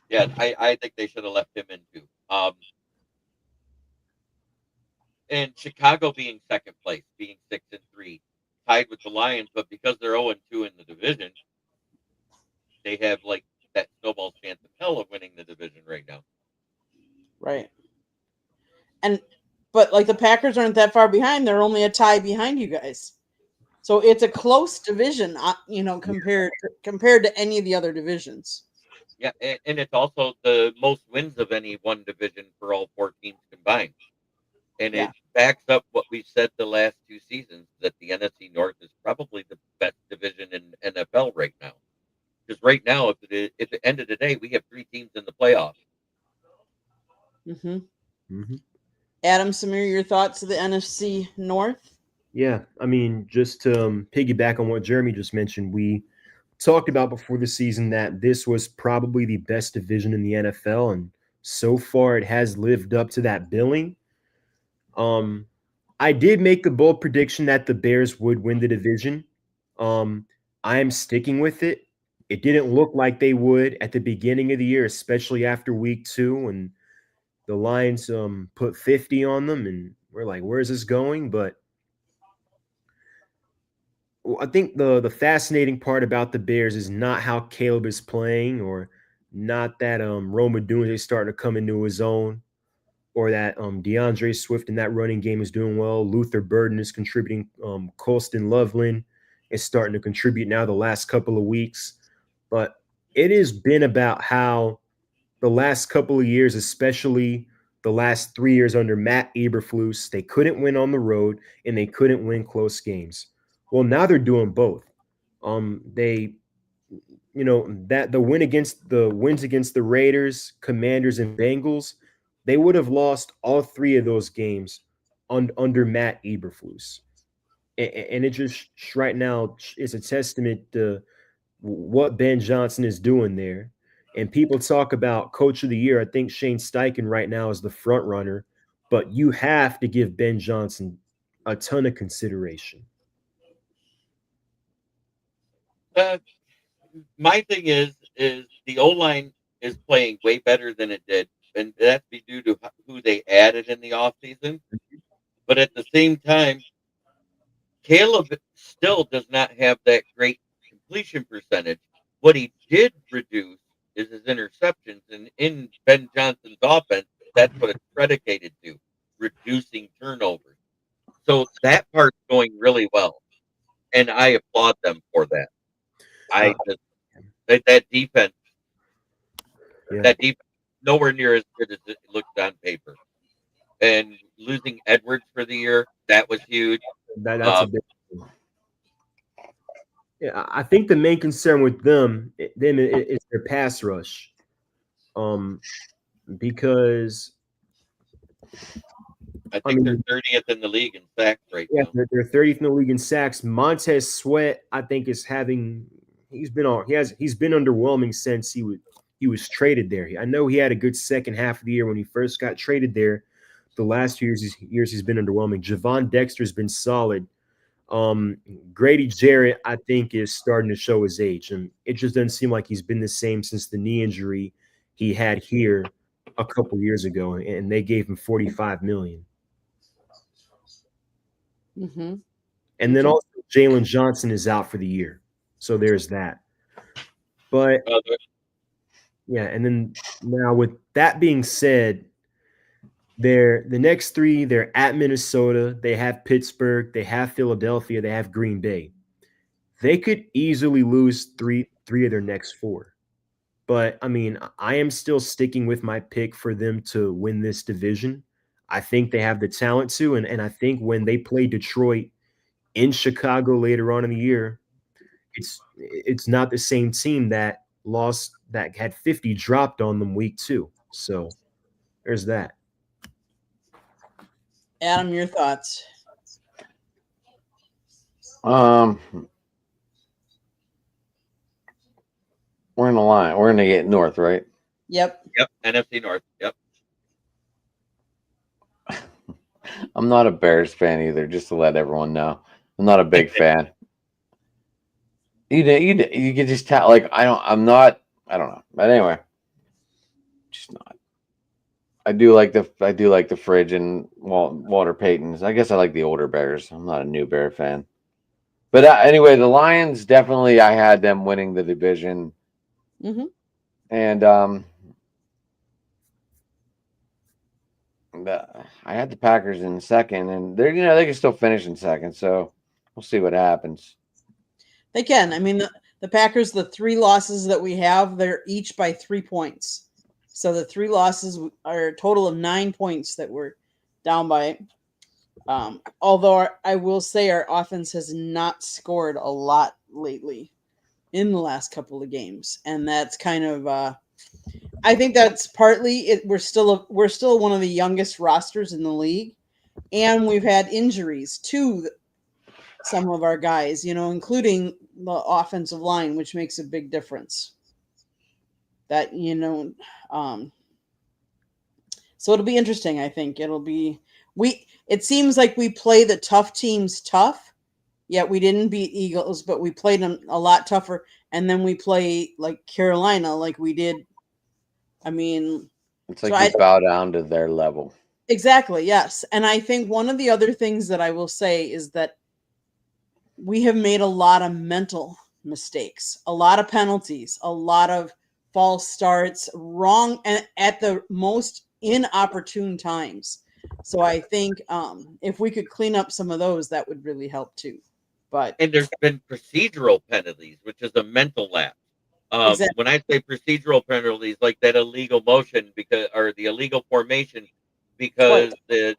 Yeah, I think they should have left him in too. And Chicago being second place, being 6-3, tied with the Lions, but because they're 0-2 in the division, they have like that snowball chance of hell of winning the division right now. Right. But like the Packers aren't that far behind; they're only a tie behind you guys. So it's a close division, compared to any of the other divisions. Yeah, and it's also the most wins of any one division for all 4 teams combined. And Yeah. it backs up what we've said the last 2 seasons, that the NFC North is probably the best division in NFL right now. Because right now, at the end of the day, we have 3 teams in the playoffs. Mm-hmm. Mm-hmm. Adam, Samir, your thoughts of the NFC North? Yeah, I mean, just to piggyback on what Jeremy just mentioned, we talked about before the season that this was probably the best division in the NFL, and so far it has lived up to that billing. I did make a bold prediction that the Bears would win the division. I am sticking with it. It didn't look like they would at the beginning of the year, especially after week 2, and the Lions put 50 on them, and we're like, where's this going? But I think the fascinating part about the Bears is not how Caleb is playing, or not that Rome Odunze is starting to come into his own, or that DeAndre Swift in that running game is doing well. Luther Burden is contributing. Colston Loveland is starting to contribute now the last couple of weeks. But it has been about how the last couple of years, especially the last 3 years under Matt Eberflus, they couldn't win on the road and they couldn't win close games. Well, now they're doing both. They, that the wins against the Raiders, Commanders, and Bengals, they would have lost all 3 of those games under Matt Eberflus, and it just right now is a testament to what Ben Johnson is doing there. And people talk about Coach of the Year. I think Shane Steichen right now is the front runner, but you have to give Ben Johnson a ton of consideration. My thing is the O line is playing way better than it did, and that's due to who they added in the offseason. But at the same time, Caleb still does not have that great completion percentage. What he did reduce is his interceptions, and in Ben Johnson's offense, that's what it's predicated to, reducing turnovers. So that part's going really well, and I applaud them for that. Uh, I just that defense, yeah, that defense, nowhere near as good as it looks on paper. And losing Edwards for the year, that was huge. that's a big. Yeah, I think the main concern with them is their pass rush, because I I think they're mean, 30th in the league in sacks right yeah, now. they're 30th in the league in sacks. Montez Sweat, I think, is having he's been underwhelming since he was traded there. I know he had a good second half of the year when he first got traded there. The last years he's been underwhelming. Javon Dexter's been solid. Um, Grady Jarrett, I think, is starting to show his age, and it just doesn't seem like he's been the same since the knee injury he had here a couple years ago, and they gave him 45 million. Mm-hmm. And then also Jalen Johnson is out for the year, so there's that. But Uh, yeah, and then now with that being said, the next three, they're at Minnesota, they have Pittsburgh, they have Philadelphia, they have Green Bay. They could easily lose three of their next four. But I mean, I am still sticking with my pick for them to win this division. I think they have the talent to, and I think when they play Detroit in Chicago later on in the year, it's not the same team that had 50 dropped on them week 2. So there's that. Adam, your thoughts? We're in the line. We're gonna get north, right? Yep. Yep, NFC North. Yep. I'm not a Bears fan either. Just to let everyone know, I'm not a big fan. You can just tell. Like I'm not. I don't know. But anyway, just not. I do like the fridge and Walter Payton's. I guess I like the older Bears. I'm not a new Bear fan. But anyway, the Lions definitely. I had them winning the division, Mm-hmm. and I had the Packers in second, and they can still finish in second. So we'll see what happens. They can. I mean, the Packers, the 3 losses that we have, they're each by 3 points. So the 3 losses are a total of 9 points that we're down by. Although I will say our offense has not scored a lot lately in the last couple of games, and that's kind of I think that's partly it. We're still one of the youngest rosters in the league, and we've had injuries to some of our guys, including the offensive line, which makes a big difference. That so it'll be interesting. I think it'll be It seems like we play the tough teams tough, yet we didn't beat Eagles, but we played them a lot tougher, and then we play like Carolina, like we did. I mean, It's so like you bow down to their level. exactly, yes. And I think one of the other things that I will say is that we have made a lot of mental mistakes, a lot of penalties, a lot of false starts, wrong and at the most inopportune times. So I think if we could clean up some of those, that would really help too. But And there's been procedural penalties, which is a mental lapse. exactly, When I say procedural penalties, like that illegal motion or the illegal formation, right, because the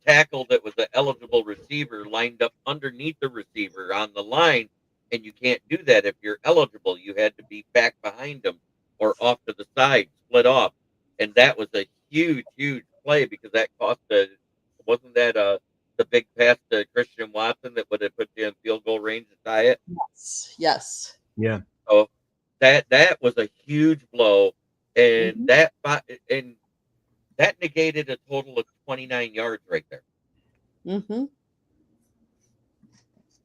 tackle that was the eligible receiver lined up underneath the receiver on the line, and you can't do that if you're eligible. You had to be back behind him or off to the side, split off, and that was a huge, huge play because that cost wasn't that the big pass to Christian Watson that would have put you in field goal range to tie it. yes. Yeah. So that was a huge blow, and Mm-hmm. that negated a total of 29 yards right there. Mm-hmm.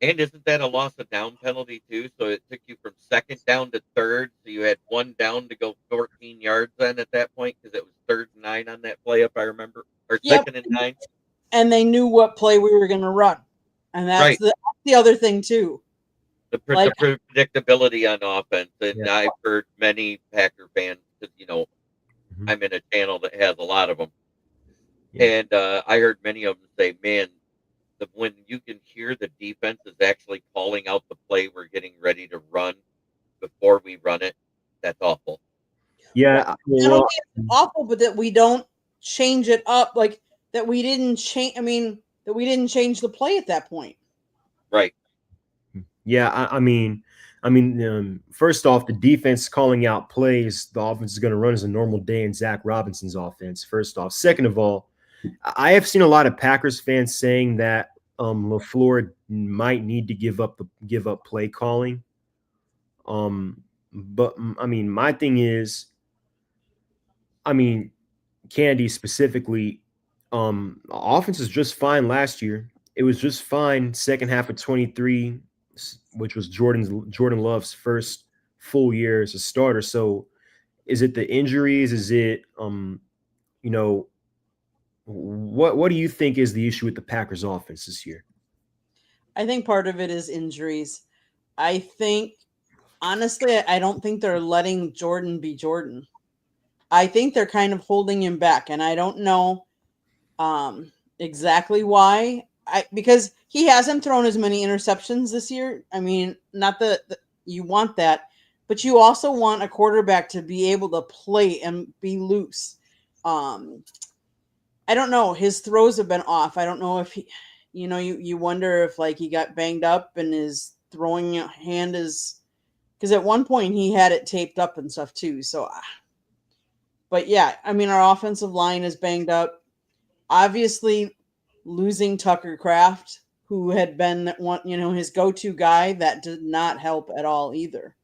And isn't that a loss of down penalty too? So it took you from second down to third. So you had one down to go 14 yards then at that point because it was 3rd and 9 on that play, if I remember, or Yep. 2nd and 9. And they knew what play we were going to run, and that's Right. the other thing too. The Like, predictability on offense, and Yeah. I've heard many Packer fans because Mhm. I'm in a channel that has a lot of them, Yeah. and I heard many of them say, "Man, when you can hear the defense is actually calling out the play we're getting ready to run before we run it, that's awful." Yeah. not Well, only is it awful, but that we don't change it up, like that we didn't change. I mean, that we didn't change the play at that point. Right. yeah. First off, the defense calling out plays the offense is going to run as a normal day in Zach Robinson's offense. First off, second of all, I have seen a lot of Packers fans saying that LaFleur might need to give up play calling. But I mean, my thing is, I mean, Candy specifically, offense is just fine last year. It was just fine second half of 23, which was Jordan Love's first full year as a starter. So is it the injuries? Is it you know, what do you think is the issue with the Packers offense this year? I think part of it is injuries. I think, honestly, I don't think they're letting Jordan be Jordan. I think they're kind of holding him back, and I don't know exactly why. Because he hasn't thrown as many interceptions this year. I mean, not that you want that, but you also want a quarterback to be able to play and be loose. Um, I don't know. His throws have been off. I don't know if he, you wonder if like he got banged up and his throwing hand is, because at one point he had it taped up and stuff too. So, but yeah, I mean, our offensive line is banged up. Obviously, losing Tucker Kraft, who had been one, his go-to guy, that did not help at all either.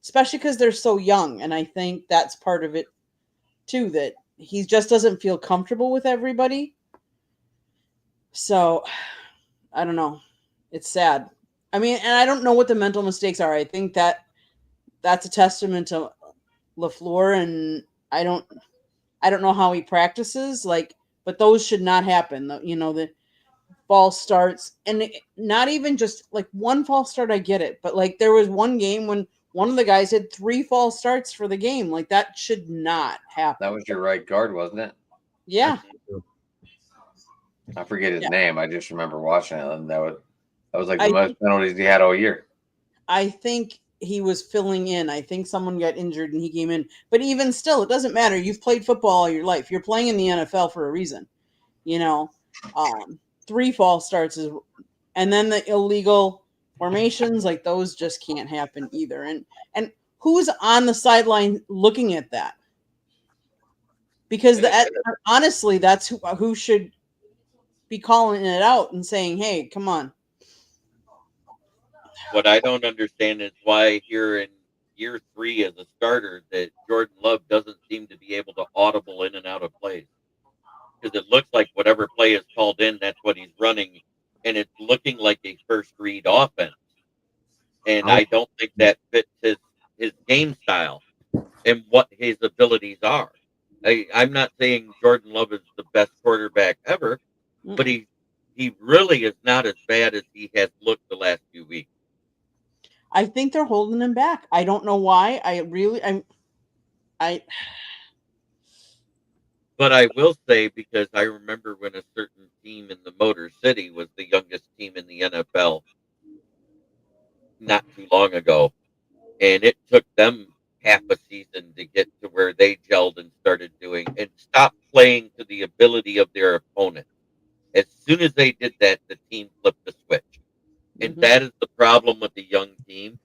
Especially because they're so young, and I think that's part of it too. That he just doesn't feel comfortable with everybody. So, I don't know. It's sad. I mean, and I don't know what the mental mistakes are. I think that's a testament to LaFleur, and I don't know how he practices, like, but those should not happen. The false starts, and not even just like one false start, I get it, but like there was one game when one of the guys had 3 false starts for the game. Like that should not happen. That was your right guard, wasn't it? Yeah. I forget his Yeah. name. I just remember watching it, and that was like the I most penalties he had all year. I think he was filling in. I think someone got injured and he came in. But even still, it doesn't matter. You've played football all your life. You're playing in the NFL for a reason. 3 false starts is, and then the illegal formations, like those just can't happen either. And who's on the sideline looking at that? Because honestly, that's who should be calling it out and saying, "Hey, come on." What I don't understand is why here in year 3 as a starter that Jordan Love doesn't seem to be able to audible in and out of plays. Because it looks like whatever play is called in, that's what he's running, and it's looking like a first read offense. And I don't think that fits his game style and what his abilities are. I'm not saying Jordan Love is the best quarterback ever, but he really is not as bad as he has looked the last few weeks. I think they're holding him back. I don't know why. I But I will say, because I remember when a certain team in the Motor City was the youngest team in the NFL not too long ago, and it took them half a season to get to where they gelled and started doing and stopped playing to the ability of their opponent. As soon as they did that, the team flipped the switch. And that is the problem with the young team.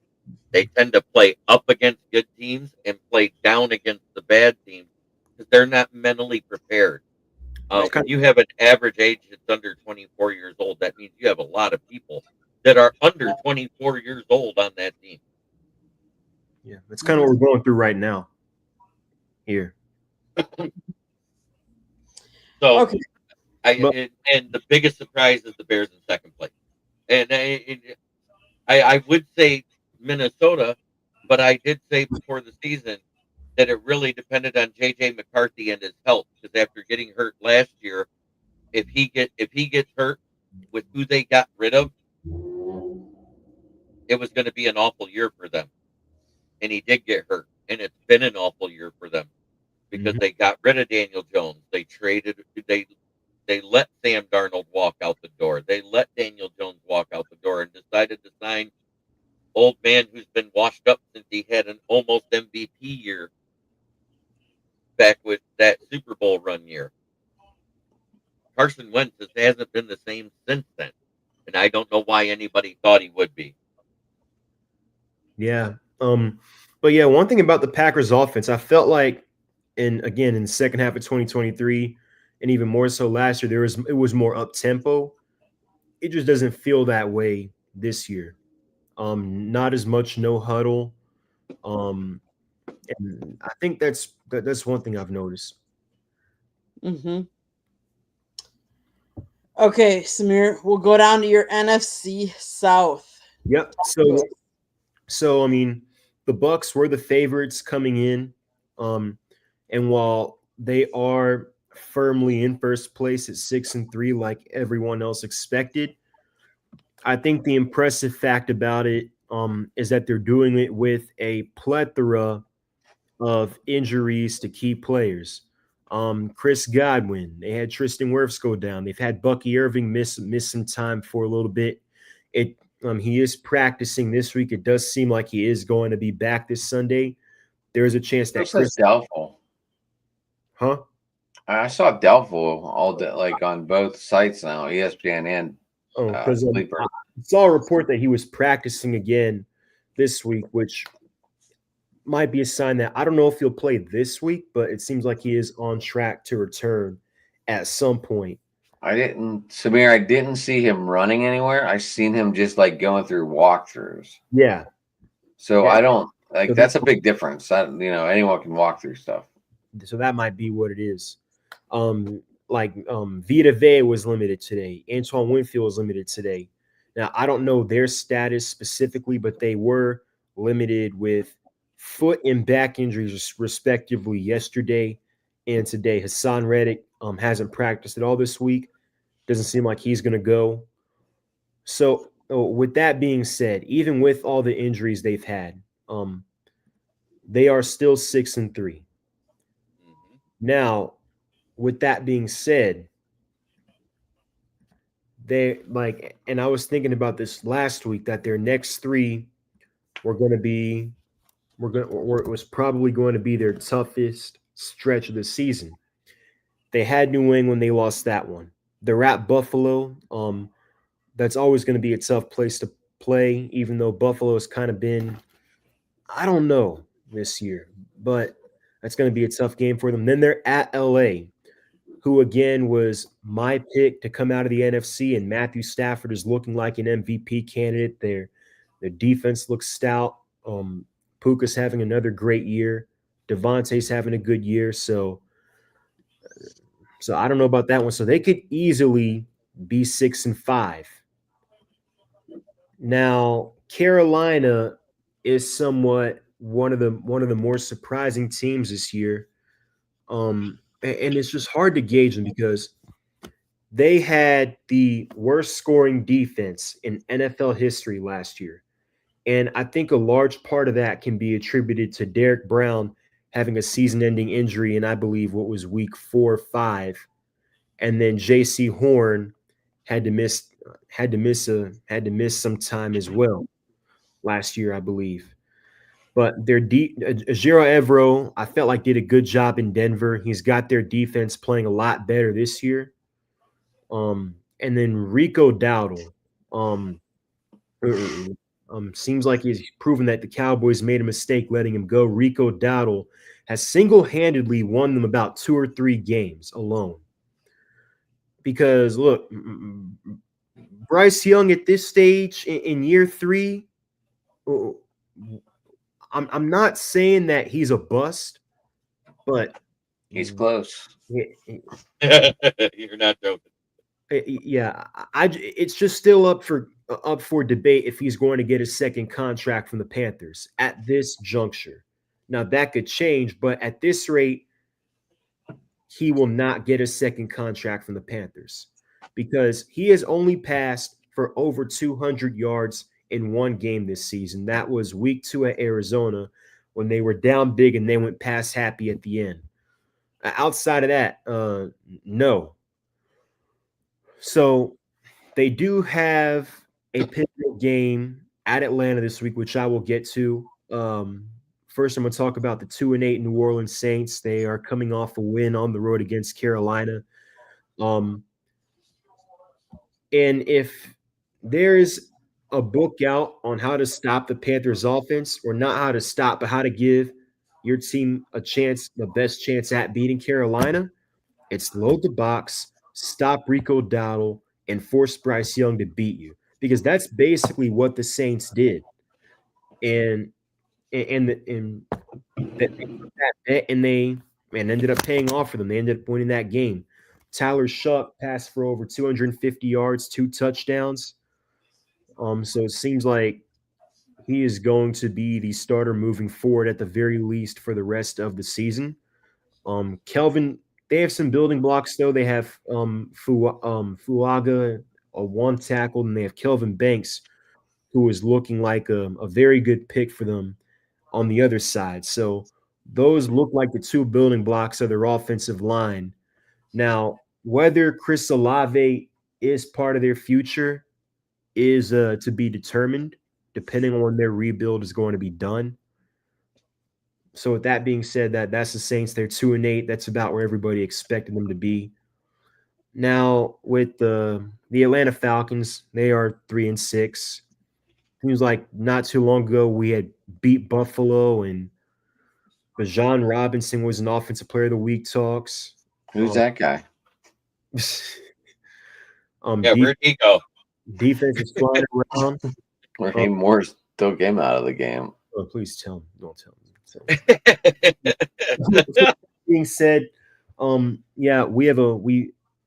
They tend to play up against good teams and play down against the bad teams because they're not mentally prepared. When you have an average age that's under 24 years old, that means you have a lot of people that are under 24 years old on that team. Yeah, that's kind of what we're going through right now here. So, Okay. and the biggest surprise is the Bears in second place. And I would say Minnesota, but I did say before the season that it really depended on JJ McCarthy and his health, because after getting hurt last year, if he gets hurt with who they got rid of, it was going to be an awful year for them. And he did get hurt, and it's been an awful year for them because Mhm. they got rid of Daniel Jones. They let Sam Darnold walk out the door. They let Daniel Jones walk out the door and decided to sign old man who's been washed up since he had an almost MVP year back with that Super Bowl run year. Carson Wentz hasn't been the same since then, and I don't know why anybody thought he would be. Yeah. But yeah, one thing about the Packers offense, I felt like in the second half of 2023 and even more so last year, it was more up tempo. It just doesn't feel that way this year. Not as much no huddle. Um, and I think that's one thing I've noticed. Mm-hmm. Okay, Samir, we'll go down to your NFC South. Yep. So I mean, the Bucks were the favorites coming in, and while they are firmly in first place at 6-3, like everyone else expected, I think the impressive fact about it is that they're doing it with a plethora of injuries to key players. Chris Godwin, they had Tristan Wirfs go down. They've had Bucky Irving miss some time for a little bit. He is practicing this week. It does seem like he is going to be back this Sunday. There is a chance It that says Chris, doubtful. huh? I saw doubtful all day, like on both sites now, ESPN and Oh, because Sleeper. I saw a report that he was practicing again this week, which might be a sign that I don't know if he'll play this week, but it seems like he is on track to return at some point. Samir, I didn't see him running anywhere. I seen him just like going through walkthroughs. Yeah. So Yeah. I don't like So that's a big difference. Anyone can walk through stuff. So that might be what it is. Vita Vea was limited today. Antoine Winfield was limited today. Now I don't know their status specifically, but they were limited with foot and back injuries respectively yesterday and today. Hassan Reddick hasn't practiced at all this week. Doesn't seem like he's going to go. So with that being said, even with all the injuries they've had, they are still 6-3. Mm-hmm. Now, with that being said, and I was thinking about this last week that their next three were going to be, it was probably going to be their toughest stretch of the season. They had New England, they lost that one. They're at Buffalo. That's always going to be a tough place to play, even though Buffalo has kind of been, I don't know this year, but that's going to be a tough game for them. Then they're at LA, who again was my pick to come out of the NFC, and Matthew Stafford is looking like an MVP candidate. Their defense looks stout. Puka's having another great year. Devontae's having a good year. So I don't know about that one. So they could easily be 6-5. Now, Carolina is somewhat one of the more surprising teams this year. And it's just hard to gauge them because they had the worst scoring defense in NFL history last year. And I think a large part of that can be attributed to Derek Brown having a season-ending injury in, I believe, what was week 4 or 5. And then J.C. Horn had to miss some time as well last year, I believe. But their Jiro Evero, I felt like did a good job in Denver. He's got their defense playing a lot better this year. And then Rico Dowdle, seems like he's proven that the Cowboys made a mistake letting him go. Rico Dowdle has single-handedly won them about 2 or 3 games alone. Because look, Bryce Young at this stage in year 3, I'm not saying that he's a bust, but He's close. You're not joking. Yeah, it's just still up for up for debate if he's going to get a second contract from the Panthers at this juncture. Now, that could change, but at this rate, he will not get a second contract from the Panthers because he has only passed for over 200 yards in one game this season. That was week 2 at Arizona when they were down big and they went pass happy at the end. Outside of that, no. So they do have a pivotal game at Atlanta this week, which I will get to. First, I'm going to talk about the 2-8 New Orleans Saints. They are coming off a win on the road against Carolina. And if there's a book out on how to stop the Panthers offense, or not how to stop, but how to give your team a chance, the best chance at beating Carolina, it's load the box, stop Rico Dowdle, and force Bryce Young to beat you. Because that's basically what the Saints did. And they ended up paying off for them. They ended up winning that game. Tyler Shuck passed for over 250 yards, 2 touchdowns. So it seems like he is going to be the starter moving forward at the very least for the rest of the season. Kelvin, they have some building blocks though. They have Fuaga, a one tackle, and they have Kelvin Banks, who is looking like a very good pick for them on the other side. So those look like the 2 building blocks of their offensive line. Now, whether Chris Olave is part of their future is to be determined, depending on when their rebuild is going to be done. So with that being said, that's the Saints. They're 2-8. That's about where everybody expected them to be. Now with the Atlanta Falcons, they are 3-6. Seems like not too long ago we had beat Buffalo and Bijan Robinson was an offensive player of the week talks. Who's that guy? Where'd he go? Defense is flying around. Raheem Morris still came out of the game. Oh, please tell me. Don't tell me. Being said, we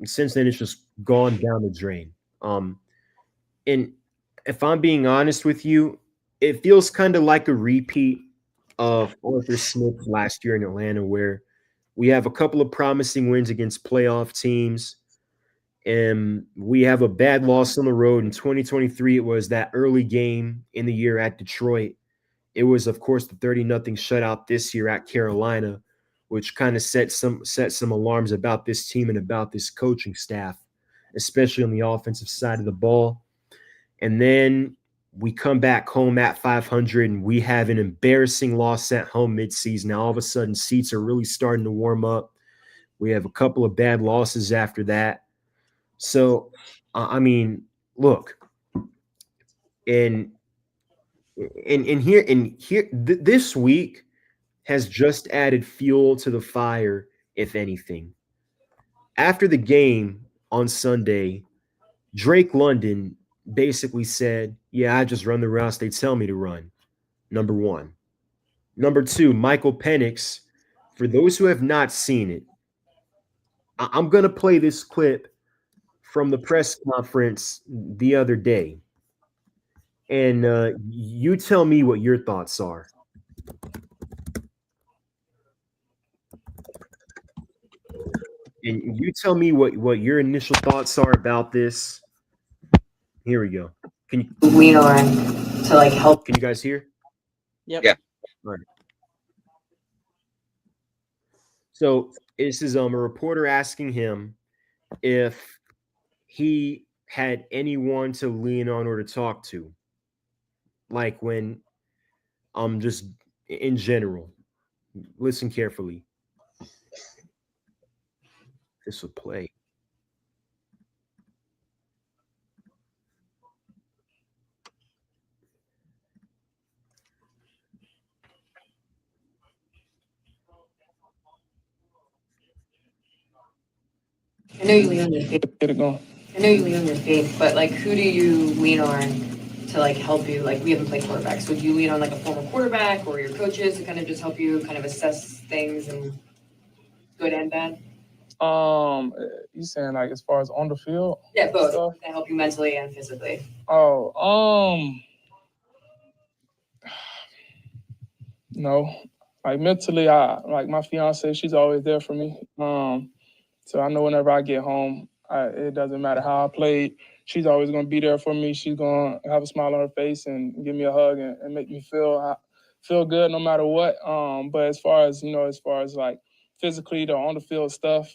since then it's just gone down the drain. And if I'm being honest with you, it feels kind of like a repeat of Arthur Smith last year in Atlanta, where we have a couple of promising wins against playoff teams, and we have a bad loss on the road. In 2023, it was that early game in the year at Detroit. It was, of course, the 30-0 shutout this year at Carolina, which kind of set some alarms about this team and about this coaching staff, especially on the offensive side of the ball. And then we come back home at 500, and we have an embarrassing loss at home midseason. Now, all of a sudden, seats are really starting to warm up. We have a couple of bad losses after that. So, I mean, look, and this week has just added fuel to the fire, if anything. After the game on Sunday, Drake London basically said, yeah, I just run the routes they tell me to run, number one. Number two, Michael Penix, for those who have not seen it, I'm going to play this clip from the press conference the other day. And you tell me what your thoughts are. And you tell me what your initial thoughts are about this. Here we go. Can you lean on to like help? Can you guys hear? Yep. Yeah. All right. So this is a reporter asking him if he had anyone to lean on or to talk to, like when just in general. Listen carefully. This will play. I know you lean on your faith. I know you lean on your faith, but like, who do you lean on to like help you? Like, we haven't played quarterbacks. Would you lean on like a former quarterback or your coaches to kind of just help you kind of assess things and good and bad? You saying like as far as on the field? Yeah, both. stuff? That help you mentally and physically. Oh, no. Like mentally, I like my fiance. She's always there for me. So I know whenever I get home, it doesn't matter how I played. She's always gonna be there for me. She's gonna have a smile on her face and give me a hug and make me feel good no matter what. But as far as like physically the on the field stuff,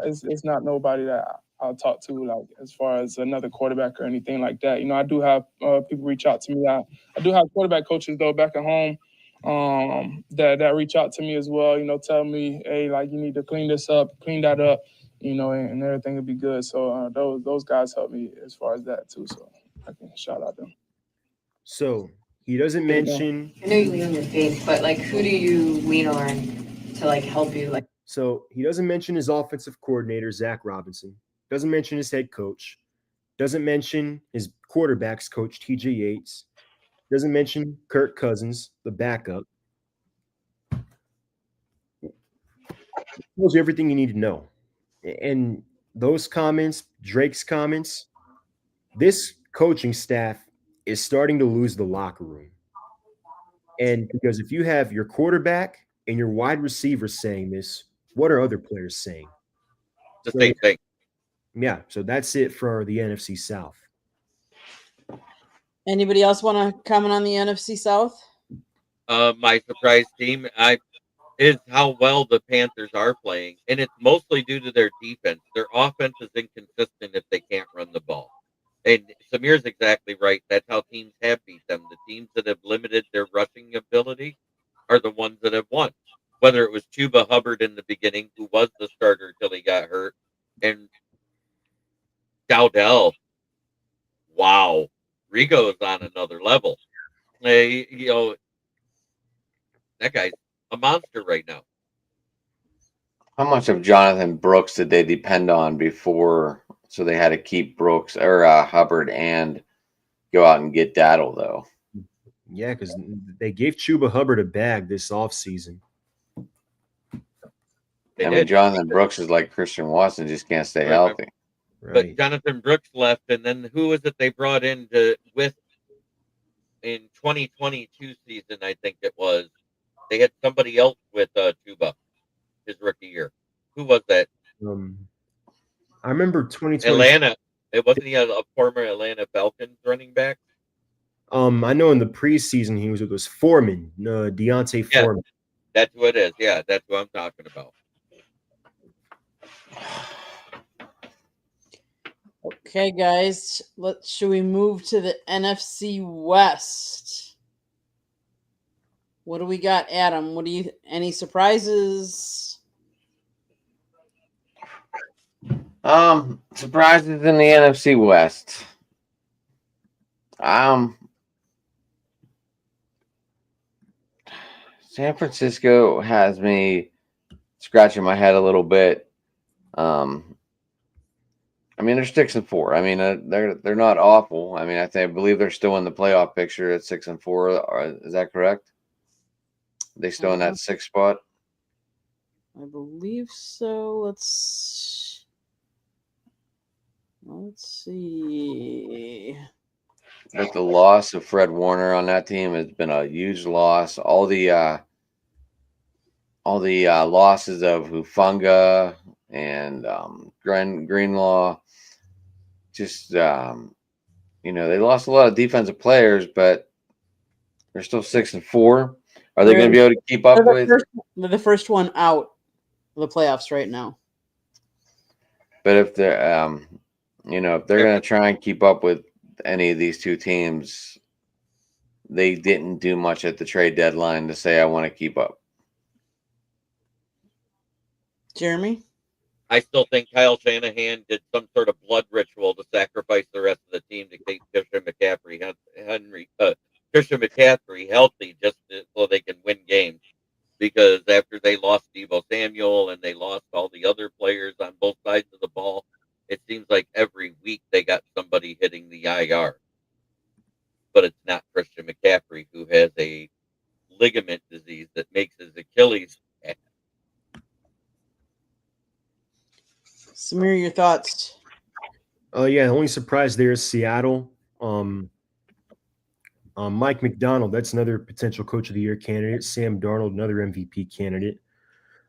it's not nobody that I'll talk to like as far as another quarterback or anything like that. I do have people reach out to me. I do have quarterback coaches though back at home that reach out to me as well. Tell me, hey, like you need to clean this up, clean that up, and everything will be good. So those guys help me as far as that too. So I can shout out them. So he doesn't mention. I know you lean on your faith, but like, who do you lean on to like help you? Like, So he doesn't mention his offensive coordinator, Zach Robinson. Doesn't mention his head coach. Doesn't mention his quarterbacks coach, TJ Yates. Doesn't mention Kirk Cousins, the backup. Tells you everything you need to know. And those comments, Drake's comments, this coaching staff is starting to lose the locker room. And because if you have your quarterback and your wide receiver saying this, what are other players saying? The same thing. Yeah, so that's it for the NFC South. Anybody else want to comment on the NFC South? My surprise team is how well the Panthers are playing, and it's mostly due to their defense. Their offense is inconsistent if they can't run the ball. And Samir's exactly right. That's how teams have beat them. The teams that have limited their rushing ability are the ones that have won. Whether it was Chuba Hubbard in the beginning, who was the starter till he got hurt, and Dowdell. Wow, Rigo is on another level. Hey, that guy's a monster right now. How much of Jonathan Brooks did they depend on before? So they had to keep Brooks or Hubbard and go out and get Daddle, though. Yeah, because they gave Chuba Hubbard a bag this offseason. They I did. mean, Jonathan Brooks is like Christian Watson, just can't stay Right. healthy. But Right. Jonathan Brooks left, and then who was it they brought in with in 2022 season? I think it was. They had somebody else with Chuba his rookie year. Who was that? I remember 2020. Atlanta. It wasn't he a former Atlanta Falcons running back? I know in the preseason he was with us Foreman, Deontay Yeah. Foreman. That's who it is. Yeah, that's who I'm talking about. Okay, guys, should we move to the NFC West? What do we got, Adam? Any surprises? Surprises in the NFC West. San Francisco has me scratching my head a little bit. I mean, they're 6-4. I mean, they're not awful. I mean, I believe they're still in the playoff picture at 6-4. Is that correct? Are they still in that sixth spot? I believe so. Let's see. But the loss of Fred Warner on that team has been a huge loss. All the losses of Hufanga and Greenlaw, just they lost a lot of defensive players, but they're still 6-4. Are they going to be able to keep up with? They're the first one out of the playoffs right now. But if they're if they're going to try and keep up with any of these two teams, they didn't do much at the trade deadline to say I want to keep up. Jeremy? I still think Kyle Shanahan did some sort of blood ritual to sacrifice the rest of the team to keep Christian McCaffrey healthy just so they can win games. Because after they lost Deebo Samuel and they lost all the other players on both sides of the ball, it seems like every week they got somebody hitting the IR. But it's not Christian McCaffrey, who has a ligament disease that makes his Achilles. Samir, your thoughts? Yeah, the only surprise there is Seattle. Mike McDonald, that's another potential Coach of the Year candidate. Sam Darnold, another MVP candidate.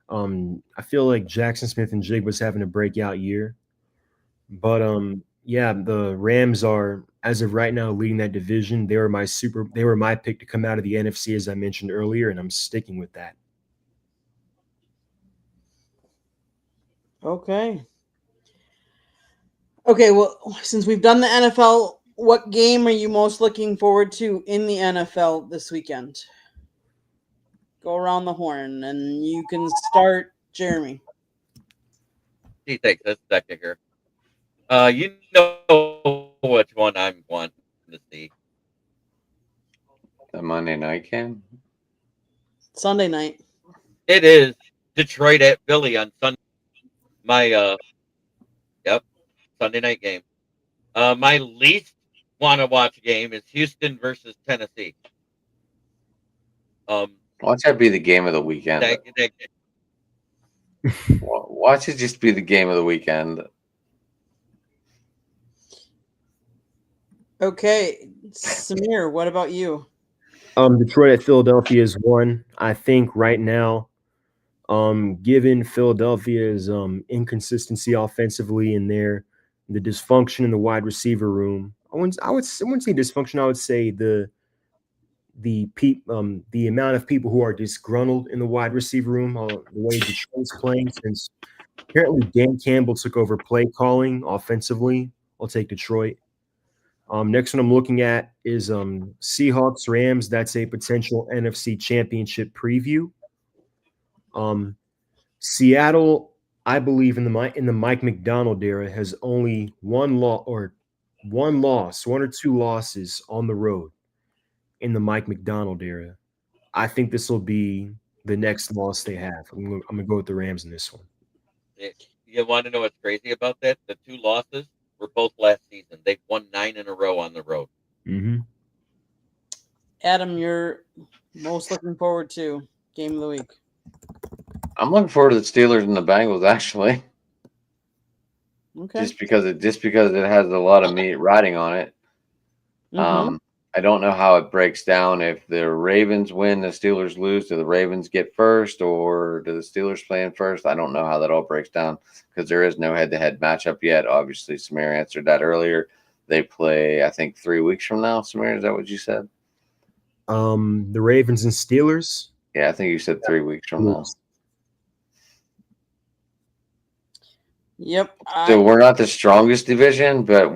I feel like Jackson Smith and Jig was having a breakout year, but yeah, the Rams are, as of right now, leading that division. They were my pick to come out of the NFC, as I mentioned earlier, and I'm sticking with that. Okay. Okay, well, since we've done the NFL, what game are you most looking forward to in the NFL this weekend? Go around the horn, and you can start, Jeremy. He takes a second here. You know which one I'm wanting to see. The Monday night game. Sunday night. It is Detroit at Philly on Sunday. My yep, Sunday night game. My least want to watch game is Houston versus Tennessee. Watch that be the game of the weekend. That Watch it just be the game of the weekend. Okay, Samir, what about you? Detroit at Philadelphia is one. I think right now, given Philadelphia's inconsistency offensively and the dysfunction in the wide receiver room, I wouldn't say dysfunction. I would say the amount of people who are disgruntled in the wide receiver room, the way Detroit's playing, since apparently Dan Campbell took over play calling offensively. I'll take Detroit. Next one I'm looking at is Seahawks Rams. That's a potential NFC Championship preview. Seattle, I believe in the Mike McDonald era, has only one or two losses on the road in the Mike McDonald era. I think this will be the next loss they have. I'm gonna go with the Rams in this one. you want to know what's crazy about that? The two losses were both last season. They've won 9 in a row on the road. Mm-hmm. Adam, you're most looking forward to game of the week. I'm looking forward to the Steelers and the Bengals, actually. Okay. Just because it has a lot of meat riding on it. Mhm. I don't know how it breaks down. If the Ravens win, the Steelers lose. Do the Ravens get first, or do the Steelers play in first? I don't know how that all breaks down because there is no head-to-head matchup yet. Obviously, Samir answered that earlier. They play, I think, 3 weeks from now. Samir, is that what you said? The Ravens and Steelers. Yeah, I think you said 3 weeks from now. Yep. So we're not the strongest division, but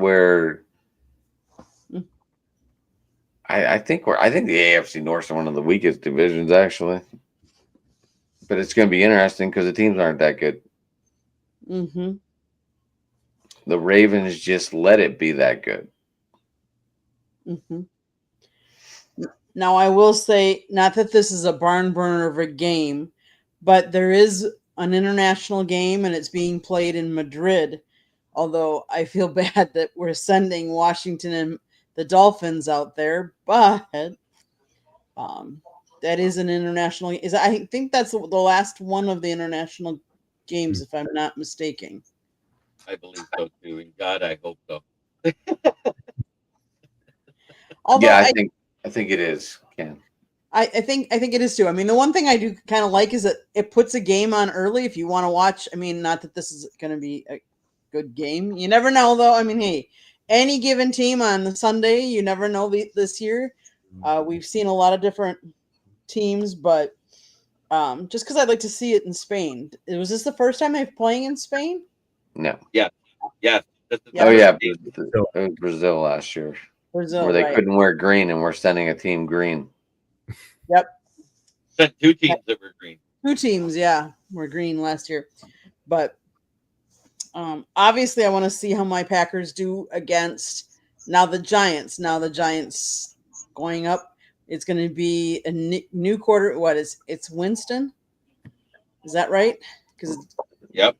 I think the AFC North is one of the weakest divisions, actually. But it's going to be interesting because the teams aren't that good. Mm-hmm. The Ravens just let it be that good. Mm-hmm. Now, I will say, not that this is a barn burner of a game, but there is an international game and it's being played in Madrid. Although I feel bad that we're sending Washington and the Dolphins out there, but that is an international. I think that's the last one of the international games, if I'm not mistaken. I believe so too. And God, I hope so. Although yeah, I think it is, Ken. I think it is too. I mean, the one thing I do kind of like is that it puts a game on early if you want to watch. I mean, not that this is going to be a good game. You never know, though. I mean, hey, any given team on the Sunday, you never know this year. We've seen a lot of different teams, but just because I'd like to see it in Spain. Was this the first time they're playing in Spain? No. Yes. Oh, yeah. It was Brazil last year. Brazil, where they right. couldn't wear green, and we're sending a team green. Yep. Sent 2 teams that were green. 2 teams, yeah, were green last year. But obviously, I want to see how my Packers do against the Giants. Now the Giants going up. It's going to be a new quarter. It's Winston? Is that right? Because Yep.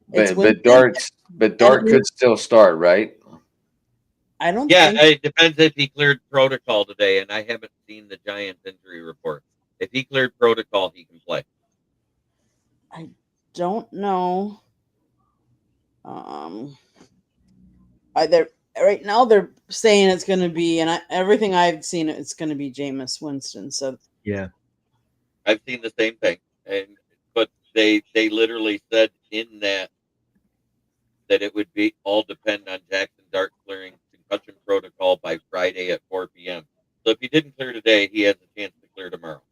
But Dart could still start, right? I don't. Yeah, think it depends if he cleared protocol today, and I haven't seen the Giants injury report. If he cleared protocol, he can play. I don't know. Um, they're right now they're saying it's going to be, and everything I've seen, it's going to be Jameis Winston. So Yeah. I've seen the same thing, but they literally said in that it would be all depend on Jackson Dart clearing concussion protocol by Friday at 4 p.m. So if he didn't clear today, he has a chance to clear tomorrow.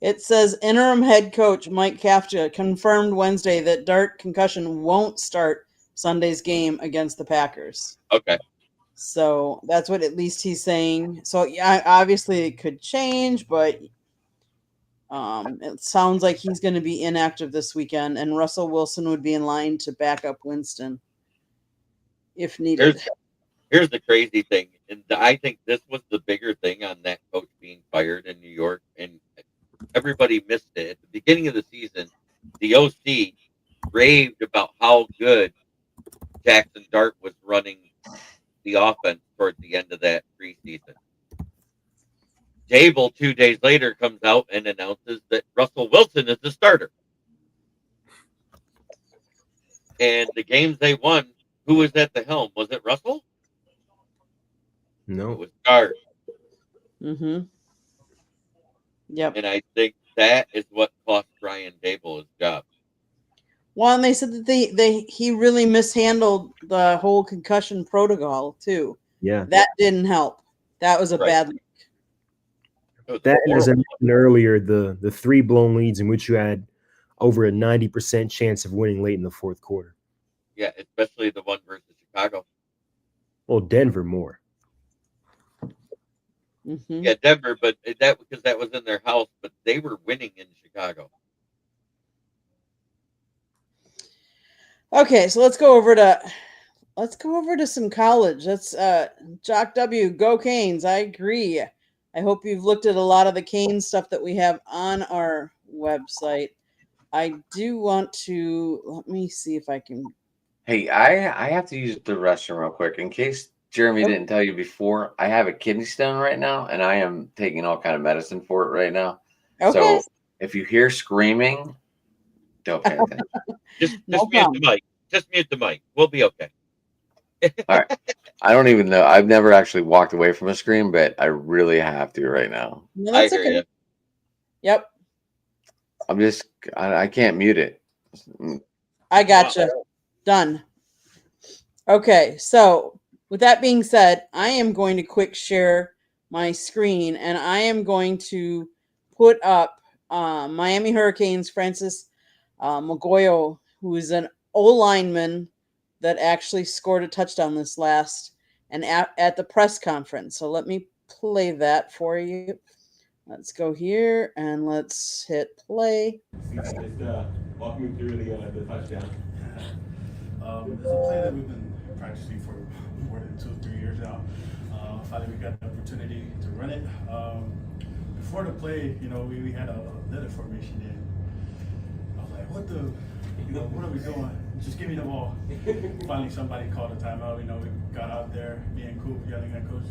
it says interim head coach Mike Kafka confirmed Wednesday that Dart concussion won't start Sunday's game against the Packers. Okay. So that's what at least he's saying. So yeah, obviously it could change, but it sounds like he's going to be inactive this weekend, and Russell Wilson would be in line to back up Winston if needed. Here's the crazy thing, and I think this was the bigger thing on that coach being fired in New York, and everybody missed it. At the beginning of the season, the OC raved about how good Jackson Dart was running the offense towards the end of that preseason. Dable 2 days later comes out and announces that Russell Wilson is the starter. And the games they won, who was at the helm? Was it Russell? No. It was Dart. Mm-hmm. Yep. And I think that is what cost Brian Dable his job. Well, and they said that he really mishandled the whole concussion protocol too. Yeah. That didn't help. That was a bad look. That, as I mentioned earlier, the 3 blown leads in which you had over a 90% chance of winning late in the fourth quarter. Yeah, especially the one versus Chicago. Well, Denver more. Mm-hmm. Yeah, Denver, but that because that was in their house, but they were winning in Chicago. Okay, so let's go over to some college. That's Jock W. Go Canes. I agree. I hope you've looked at a lot of the Canes stuff that we have on our website. I do want to let me see if I can. Hey, I have to use the restroom real quick in case Jeremy didn't tell you before. I have a kidney stone right now, and I am taking all kind of medicine for it right now. Okay. So if you hear screaming, don't pay attention. Just mute the mic. Just mute the mic. We'll be okay. All right. I don't even know. I've never actually walked away from a scream, but I really have to right now. No, that's I hear okay. you. Yep. I can't mute it. I gotcha. Done. Okay, so with that being said, I am going to quick share my screen, and I am going to put up Miami Hurricanes Francis Magoyo, who is an O-lineman that actually scored a touchdown this last and at the press conference. So let me play that for you. Let's go here and let's hit play. Just walk me through the touchdown. It's a play that we've been practicing for more than 2 or 3 years now. Finally, we got the opportunity to run it. Before the play, we had a letter formation, and I was like, what are we doing? Just give me the ball. Finally, somebody called a timeout. We got out there, me and Coop yelling at Coach,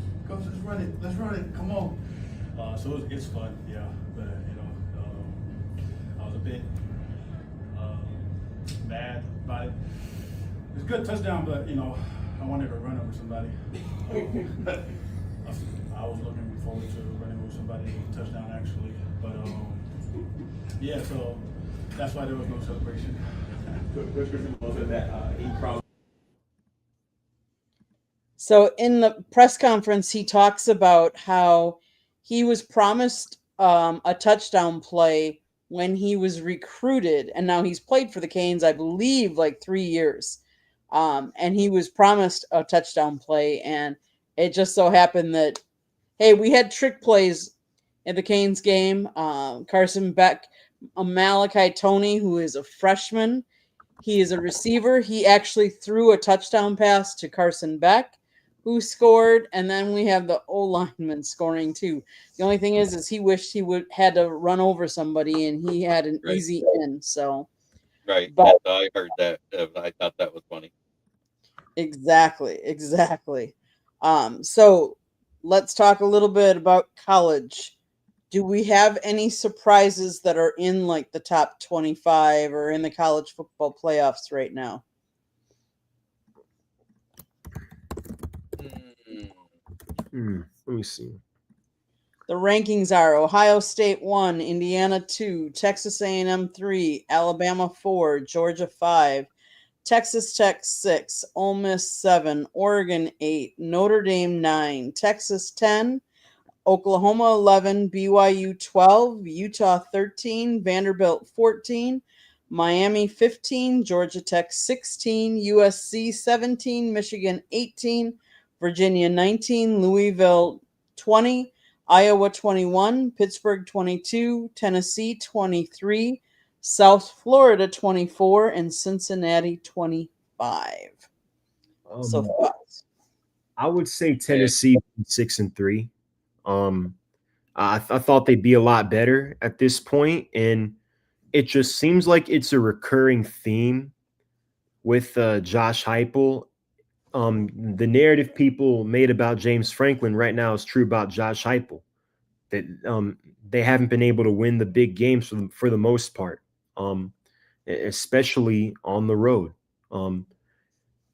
let's run it, come on. So it's fun, yeah. But I was a bit mad about it. It's a good touchdown, but I wanted to run over somebody. I was looking forward to running over somebody touchdown actually, but yeah. So that's why there was no celebration. So in the press conference, he talks about how he was promised a touchdown play when he was recruited, and now he's played for the Canes, I believe, like 3 years. And he was promised a touchdown play, and it just so happened that, hey, we had trick plays in the Canes game. Carson Beck, Malachi Tony, who is a freshman, he is a receiver. He actually threw a touchdown pass to Carson Beck, who scored, and then we have the O-lineman scoring too. The only thing is he wished he had to run over somebody, and he had an easy in. So, right. But I heard that. I thought that was funny. Exactly. So let's talk a little bit about college. Do we have any surprises that are in like the top 25 or in the college football playoffs right now? Let me see. The rankings are Ohio State 1, Indiana 2, Texas A&M 3, Alabama 4, Georgia 5, Texas Tech 6, Ole Miss 7, Oregon 8, Notre Dame 9, Texas 10, Oklahoma 11, BYU 12, Utah 13, Vanderbilt 14, Miami 15, Georgia Tech 16, USC 17, Michigan 18, Virginia 19, Louisville 20, Iowa 21, Pittsburgh 22, Tennessee 23, South Florida 24, and Cincinnati 25. So Um, thoughts? I would say Tennessee 6-3. I thought they'd be a lot better at this point, and it just seems like it's a recurring theme with Josh Heupel. The narrative people made about James Franklin right now is true about Josh Heupel. That they haven't been able to win the big games for the most part, especially on the road.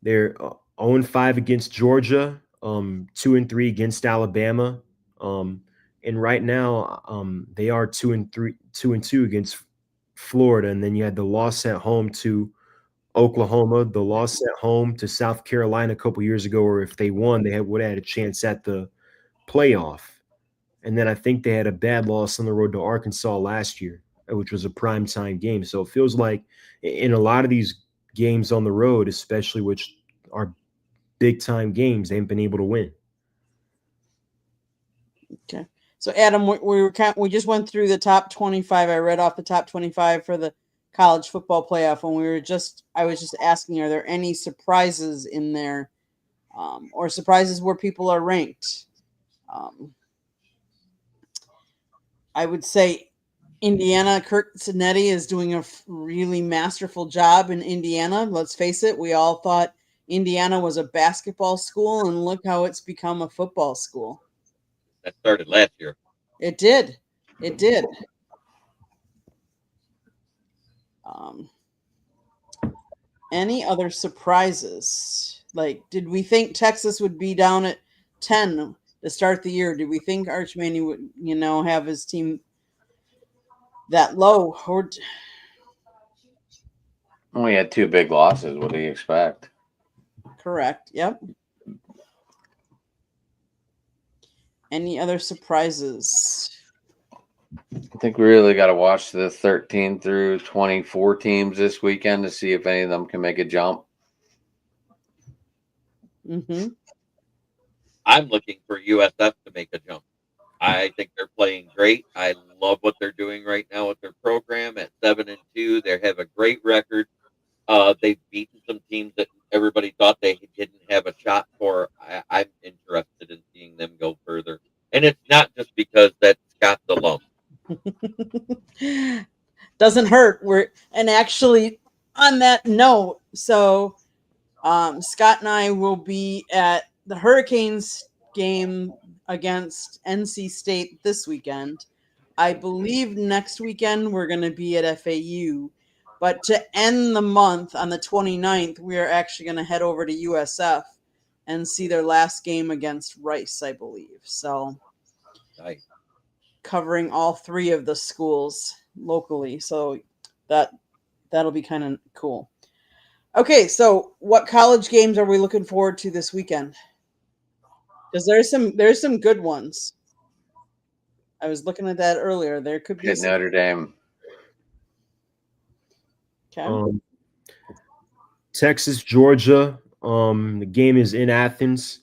They're 0-5 against Georgia, 2-3 against Alabama, and right now they are 2-3, 2-2 against Florida, and then you had the loss at home to Oklahoma, the loss at home to South Carolina a couple years ago, or if they won, would have had a chance at the playoff. And then I think they had a bad loss on the road to Arkansas last year, which was a primetime game. So it feels like in a lot of these games on the road, especially which are big time games, they haven't been able to win. Okay. So Adam, we just went through the top 25. I read off the top 25 for the college football playoff, and I was just asking, are there any surprises in there, or surprises where people are ranked? I would say Indiana, Kirk Cinetti is doing a really masterful job in Indiana. Let's face it, we all thought Indiana was a basketball school, and look how it's become a football school. That started last year. It did. It did. Any other surprises? Like, did we think Texas would be down at 10 to start the year? Did we think Arch Manning would, have his team that low? Or We had two big losses. What do you expect? correct. Yep. Any other surprises? I think we really got to watch the 13 through 24 teams this weekend to see if any of them can make a jump. Mm-hmm. I'm looking for USF to make a jump. I think they're playing great. I love what they're doing right now with their program at 7-2. They have a great record. They've beaten some teams that everybody thought they didn't have a shot for. I'm interested in seeing them go further. And it's not just because that's Scott's alum. Doesn't hurt. And actually on that note, so Scott and I will be at the Hurricanes game against NC State this weekend. I believe next weekend we're going to be at FAU. But to end the month on the 29th, we are actually going to head over to USF and see their last game against Rice, I believe. So Nice. covering all three of the schools locally. So that'll be kind of cool. Okay, so what college games are we looking forward to this weekend? Because there's some good ones. I was looking at that earlier. There could be Hit some. Notre Dame. Okay. Texas, Georgia. The game is in Athens.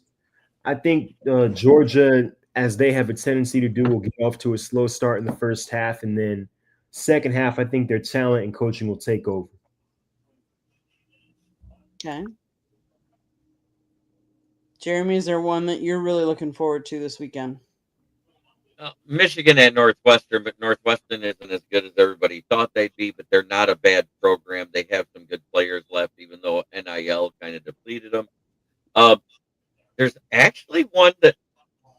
I think Georgia, as they have a tendency to do, will get off to a slow start in the first half, and then second half, I think their talent and coaching will take over. Okay. Jeremy, is there one that you're really looking forward to this weekend? Michigan and Northwestern, but Northwestern isn't as good as everybody thought they'd be, but they're not a bad program. They have some good players left, even though NIL kind of depleted them. There's actually one that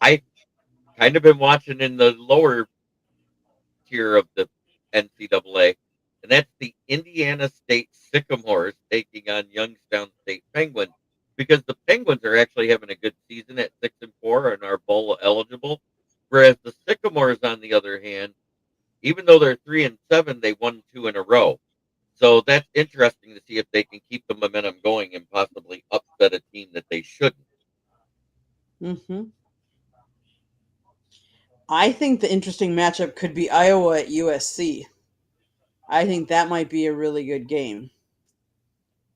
I kind of been watching in the lower tier of the NCAA, and that's the Indiana State Sycamores taking on Youngstown State Penguins, because the Penguins are actually having a good season at 6-4 and are bowl eligible, whereas the Sycamores, on the other hand, even though they're 3-7, they won 2 in a row. So that's interesting to see if they can keep the momentum going and possibly upset a team that they shouldn't. Mm-hmm. I think the interesting matchup could be Iowa at USC. I think that might be a really good game.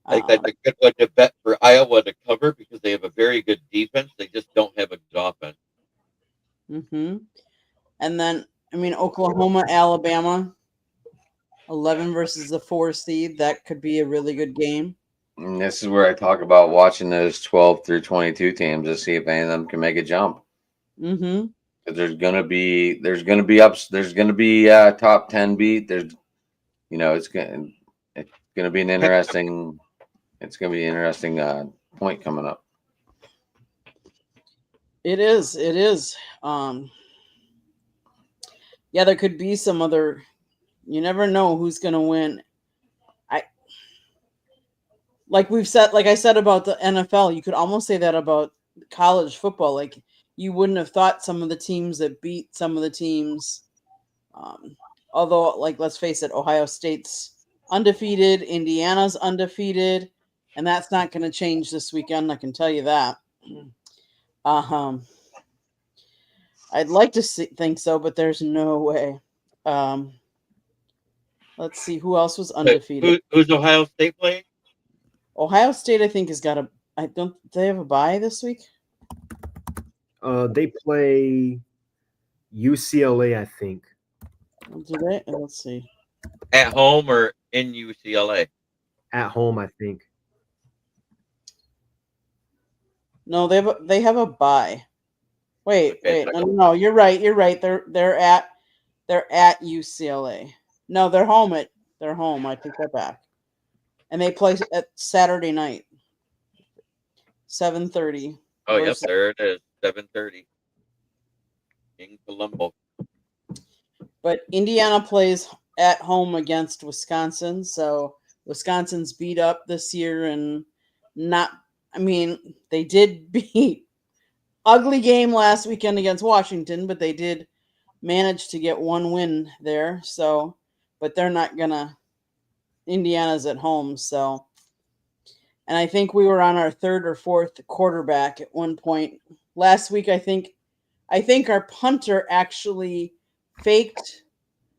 I think that's a good one to bet for Iowa to cover because they have a very good defense. They just don't have a good offense. Mm-hmm. And then, I mean, Oklahoma, Alabama, 11 versus the 4 seed. That could be a really good game. And this is where I talk about watching those 12 through 22 teams to see if any of them can make a jump. Mm-hmm. There's gonna be ups. There's gonna be top 10 beat. There's it's gonna be an interesting. It's gonna be an interesting point coming up. It is. It is. Yeah, there could be some other. You never know who's going to win. Like I said about the NFL, you could almost say that about college football. Like you wouldn't have thought some of the teams that beat some of the teams. Although, like, let's face it, Ohio State's undefeated, Indiana's undefeated, and that's not going to change this weekend. I can tell you that. I'd like to think so, but there's no way. Let's see who else was undefeated. Who's Ohio State playing? Ohio State, I think, has got a. I don't. They have a bye this week. They play UCLA, I think. Do they? Let's see. At home or in UCLA? At home, I think. No, they have a bye. Wait, Okay, no, you're right. You're right. They're at UCLA. No, they're home. I take that back. And they play at Saturday night, 7:30. Oh, yep, there it is, 7:30 in Colombo. But Indiana plays at home against Wisconsin, so Wisconsin's beat up this year and they did beat ugly game last weekend against Washington, but they did manage to get one win there. So, but they're not gonna. Indiana's at home, so. And I think we were on our third or fourth quarterback at one point last week. I think our punter actually faked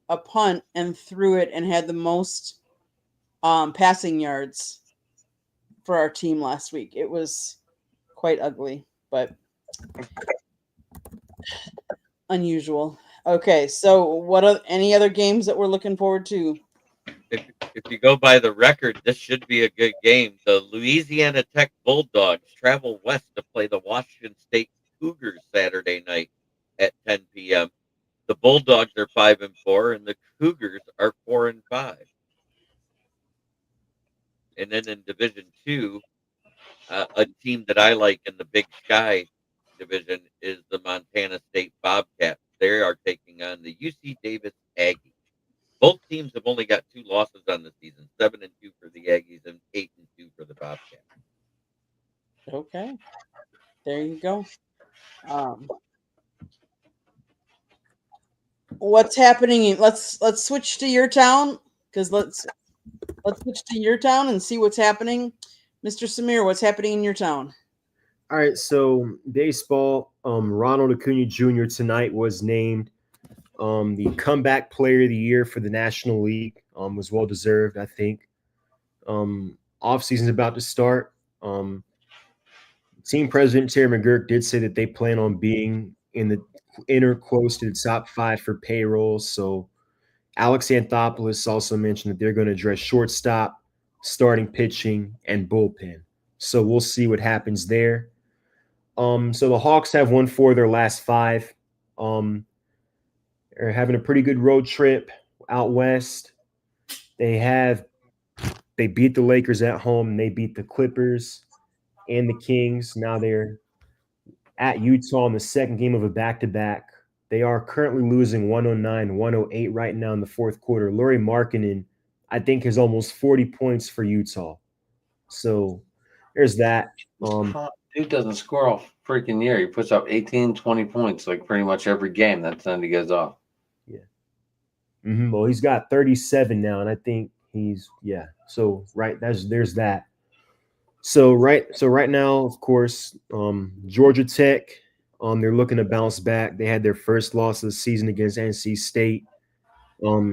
a punt and threw it and had the most passing yards for our team last week. It was quite ugly, but unusual. Okay, so what are any other games that we're looking forward to? If you go by the record, this should be a good game. The Louisiana Tech Bulldogs travel west to play the Washington State Cougars Saturday night at 10 p.m. The Bulldogs are 5-4, and the Cougars are 4-5. And then in Division II, a team that I like in the Big Sky division is the Montana State Bobcats. They are taking on the UC Davis Aggies. Both teams have only got 2 losses on the season, 7-2 for the Aggies and 8-2 for the Bobcats. Okay, there you go. What's happening? Let's switch to your town because let's switch to your town and see what's happening, Mr. Samir. What's happening in your town? All right, so baseball. Ronald Acuna Jr. tonight was named the comeback player of the year for the National League. Was well deserved, I think. Off season's about to start. Team president Terry McGurk did say that they plan on being in the inner close to the top 5 for payroll. So Alex Anthopoulos also mentioned that they're going to address shortstop, starting pitching, and bullpen. So we'll see what happens there. So the Hawks have won 4 of their last 5. They're having a pretty good road trip out west. They beat the Lakers at home, and they beat the Clippers and the Kings. Now they're at Utah in the second game of a back-to-back. They are currently losing 109, 108 right now in the fourth quarter. Lauri Markkanen, I think, has almost 40 points for Utah. So there's that. Dude doesn't score all freaking year. He puts up 18, 20 points like pretty much every game. That's then he goes off. Yeah. Well, he's got 37 now, and I think he's So there's that. So right now, of course, Georgia Tech, they're looking to bounce back. They had their first loss of the season against NC State.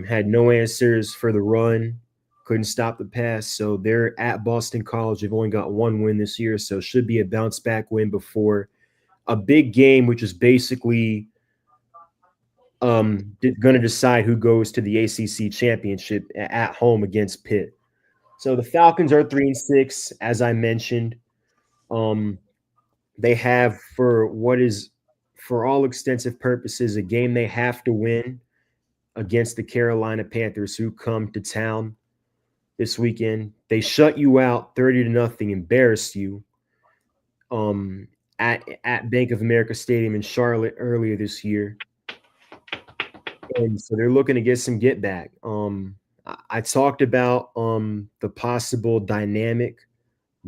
Had no answers for the run, couldn't stop the pass. So they're at Boston College. They've only got one win this year, so it should be a bounce back win before a big game, which is basically going to decide who goes to the ACC championship at home against Pitt. So the Falcons are 3-6, as I mentioned. They have, for all extensive purposes, a game they have to win against the Carolina Panthers, who come to town this weekend. They shut you out 30-0, embarrassed you at Bank of America Stadium in Charlotte earlier this year. And so they're looking to get some get back. I talked about the possible dynamic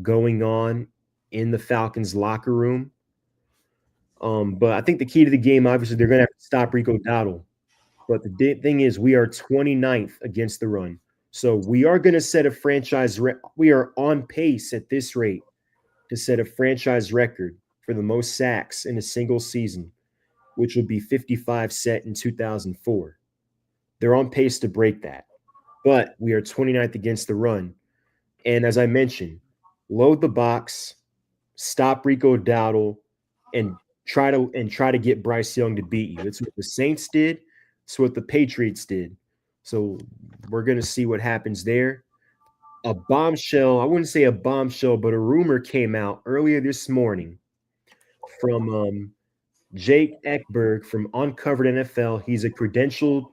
going on in the Falcons locker room. But I think the key to the game, obviously, they're going to have to stop Rico Dowdle. But the thing is, we are 29th against the run. So we are going to set a franchise we are on pace at this rate to set a franchise record for the most sacks in a single season, which would be 55 set in 2004. They're on pace to break that. But we are 29th against the run. And as I mentioned, load the box, stop Rico Dowdle, and try to get Bryce Young to beat you. It's what the Saints did. It's what the Patriots did. So we're going to see what happens there. A bombshell, I wouldn't say a bombshell, but a rumor came out earlier this morning from Jake Ekberg from Uncovered NFL. He's a credentialed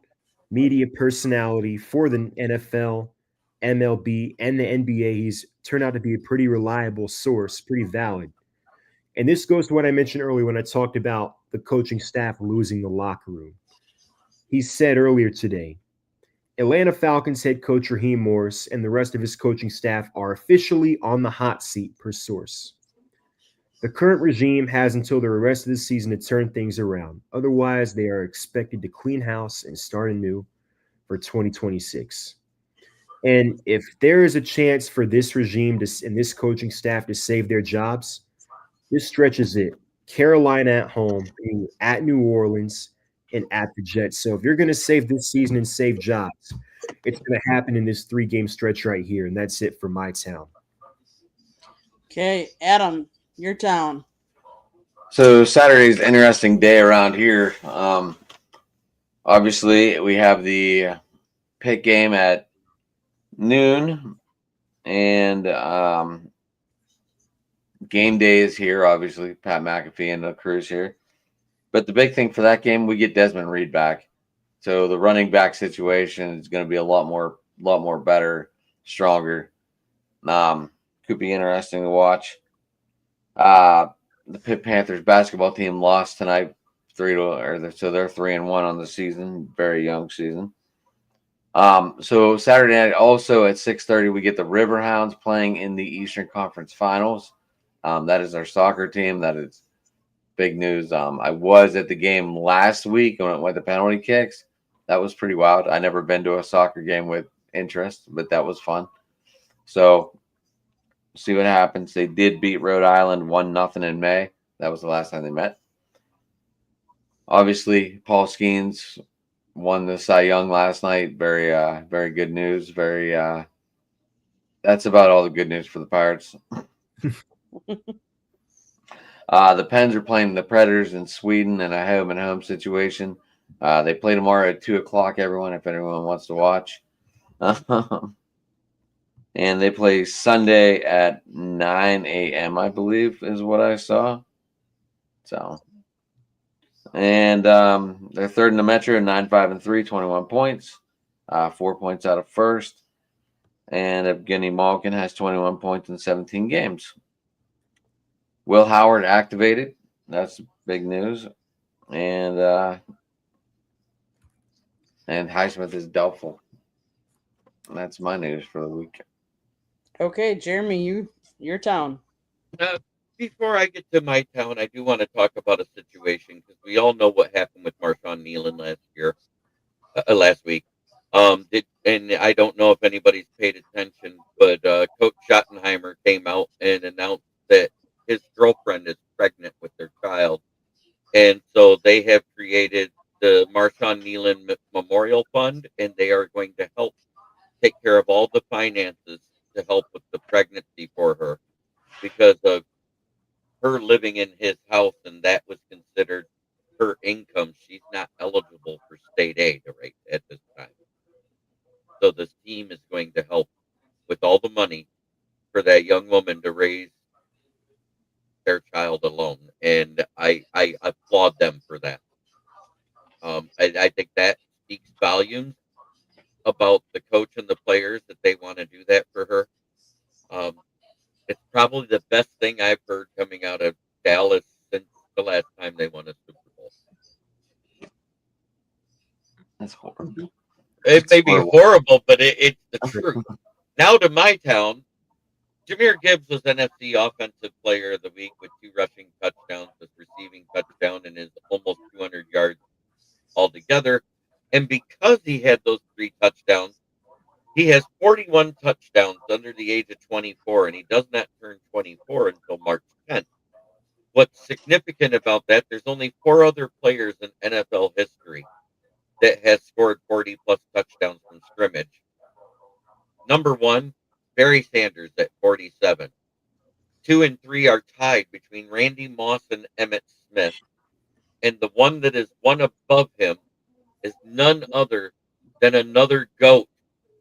media personality for the NFL, MLB, and the NBA. He's turned out to be a pretty reliable source, pretty valid. And this goes to what I mentioned earlier when I talked about the coaching staff losing the locker room. He said earlier today, Atlanta Falcons head coach Raheem Morris and the rest of his coaching staff are officially on the hot seat, per source. The current regime has until the rest of the season to turn things around. Otherwise, they are expected to clean house and start anew for 2026. And if there is a chance for this regime and this coaching staff to save their jobs, this stretches it. Carolina at home, at New Orleans, and at the Jets. So if you're going to save this season and save jobs, it's going to happen in this 3-game stretch right here. And that's it for my town. Okay, Adam, your town. So Saturday's an interesting day around here. Obviously, we have the Pitt game at noon, and game day is here. Obviously, Pat McAfee and the crew's here. But the big thing for that game, we get Desmond Reed back. So the running back situation is going to be a lot more better, stronger. Could be interesting to watch. The Pitt Panthers basketball team lost tonight, so they're 3-1 on the season, very young season. So Saturday night, also at 6:30, we get the Riverhounds playing in the Eastern Conference Finals. That is our soccer team. That is big news. I was at the game last week when it went to penalty kicks. That was pretty wild. I never been to a soccer game with interest, but that was fun. So see what happens. They did beat Rhode Island 1-0 in May. That was the last time they met. Obviously, Paul Skeens won the Cy Young last night. Very, very good news. That's about all the good news for the Pirates. The Pens are playing the Predators in Sweden in a home-and-home situation. They play tomorrow at 2:00, everyone, if anyone wants to watch. And they play Sunday at 9 a.m., I believe, is what I saw. So, and they're third in the Metro, 9-5-3, 21 points, 4 points out of first. And Evgeny Malkin has 21 points in 17 games. Will Howard activated. That's big news. And and Highsmith is doubtful. And that's my news for the week. Okay, Jeremy, your town. Uh, Before I get to my town, I do want to talk about a situation because we all know what happened with Marshawn Nealon last week. And I don't know if anybody's paid attention, but Coach Schottenheimer came out and announced that his girlfriend is pregnant with their child, and so they have created the Marshawn Nealon Memorial Fund, and they are going to help take care of all the finances to help with the pregnancy for her because of her living in his house, and that was considered her income. She's not eligible for state aid right at this time. So this team is going to help with all the money for that young woman to raise their child alone, and I applaud them for that. I think that speaks volumes about the coach and the players that they want to do that for her. Um, it's probably the best thing I've heard coming out of Dallas since the last time they won a Super Bowl. That's horrible. It It's may be horrible. horrible, but it's the truth. Now to my town, Jameer Gibbs was NFC Offensive Player of the Week with 2 rushing touchdowns, his receiving touchdown, and his almost 200 yards altogether. And because he had those 3 touchdowns, he has 41 touchdowns under the age of 24, and he does not turn 24 until March 10th. What's significant about that, there's only 4 other players in NFL history that has scored 40-plus touchdowns from scrimmage. Number 1, Barry Sanders at 47. 2 and 3 are tied between Randy Moss and Emmitt Smith, and the one that is one above him is none other than another GOAT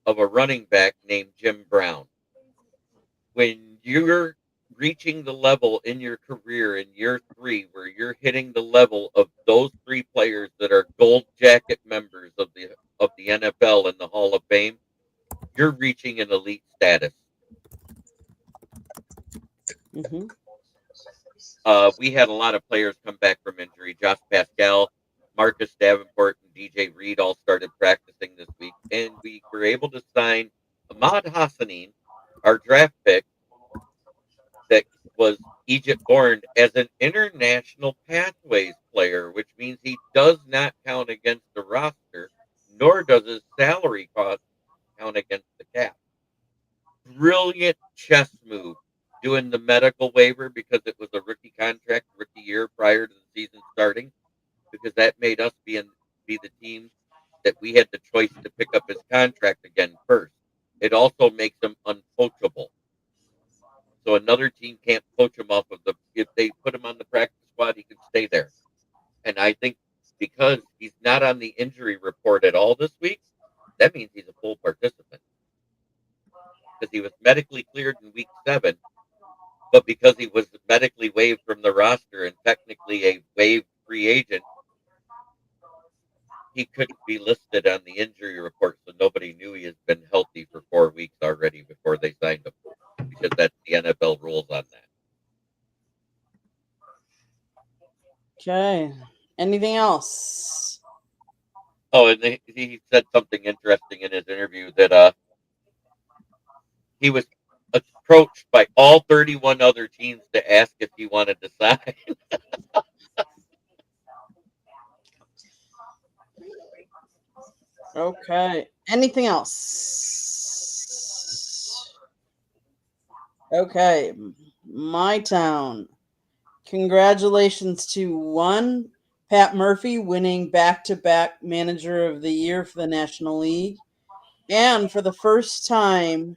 of a running back named Jim Brown. When you're reaching the level in your career in year 3 where you're hitting the level of those 3 players that are gold jacket members of the NFL and the Hall of Fame, you're reaching an elite status. Mm-hmm. We had a lot of players come back from injury. Josh Pascal, Marcus Davenport, and DJ Reed all started practicing this week, and we were able to sign Ahmad Hassanin, our draft pick, that was Egypt born, as an international pathways player, which means he does not count against the roster, nor does his salary cost count against the cap. Brilliant chess move doing the medical waiver because it was a rookie contract, rookie year prior to the season starting, because that made us be the team that we had the choice to pick up his contract again first. It also makes him unpoachable. So another team can't poach him off of if they put him on the practice squad, he can stay there. And I think because he's not on the injury report at all this week, that means he's a full participant. Because he was medically cleared in week 7, but because he was medically waived from the roster and technically a waived free agent, he couldn't be listed on the injury report, so nobody knew he has been healthy for 4 weeks already before they signed him, because that's the NFL rules on that. Okay. Anything else? Oh, and he said something interesting in his interview that he was approached by all 31 other teams to ask if he wanted to sign. Okay. Anything else? Okay. My town. Congratulations to one, Pat Murphy winning back-to-back Manager of the Year for the National League. And for the first time,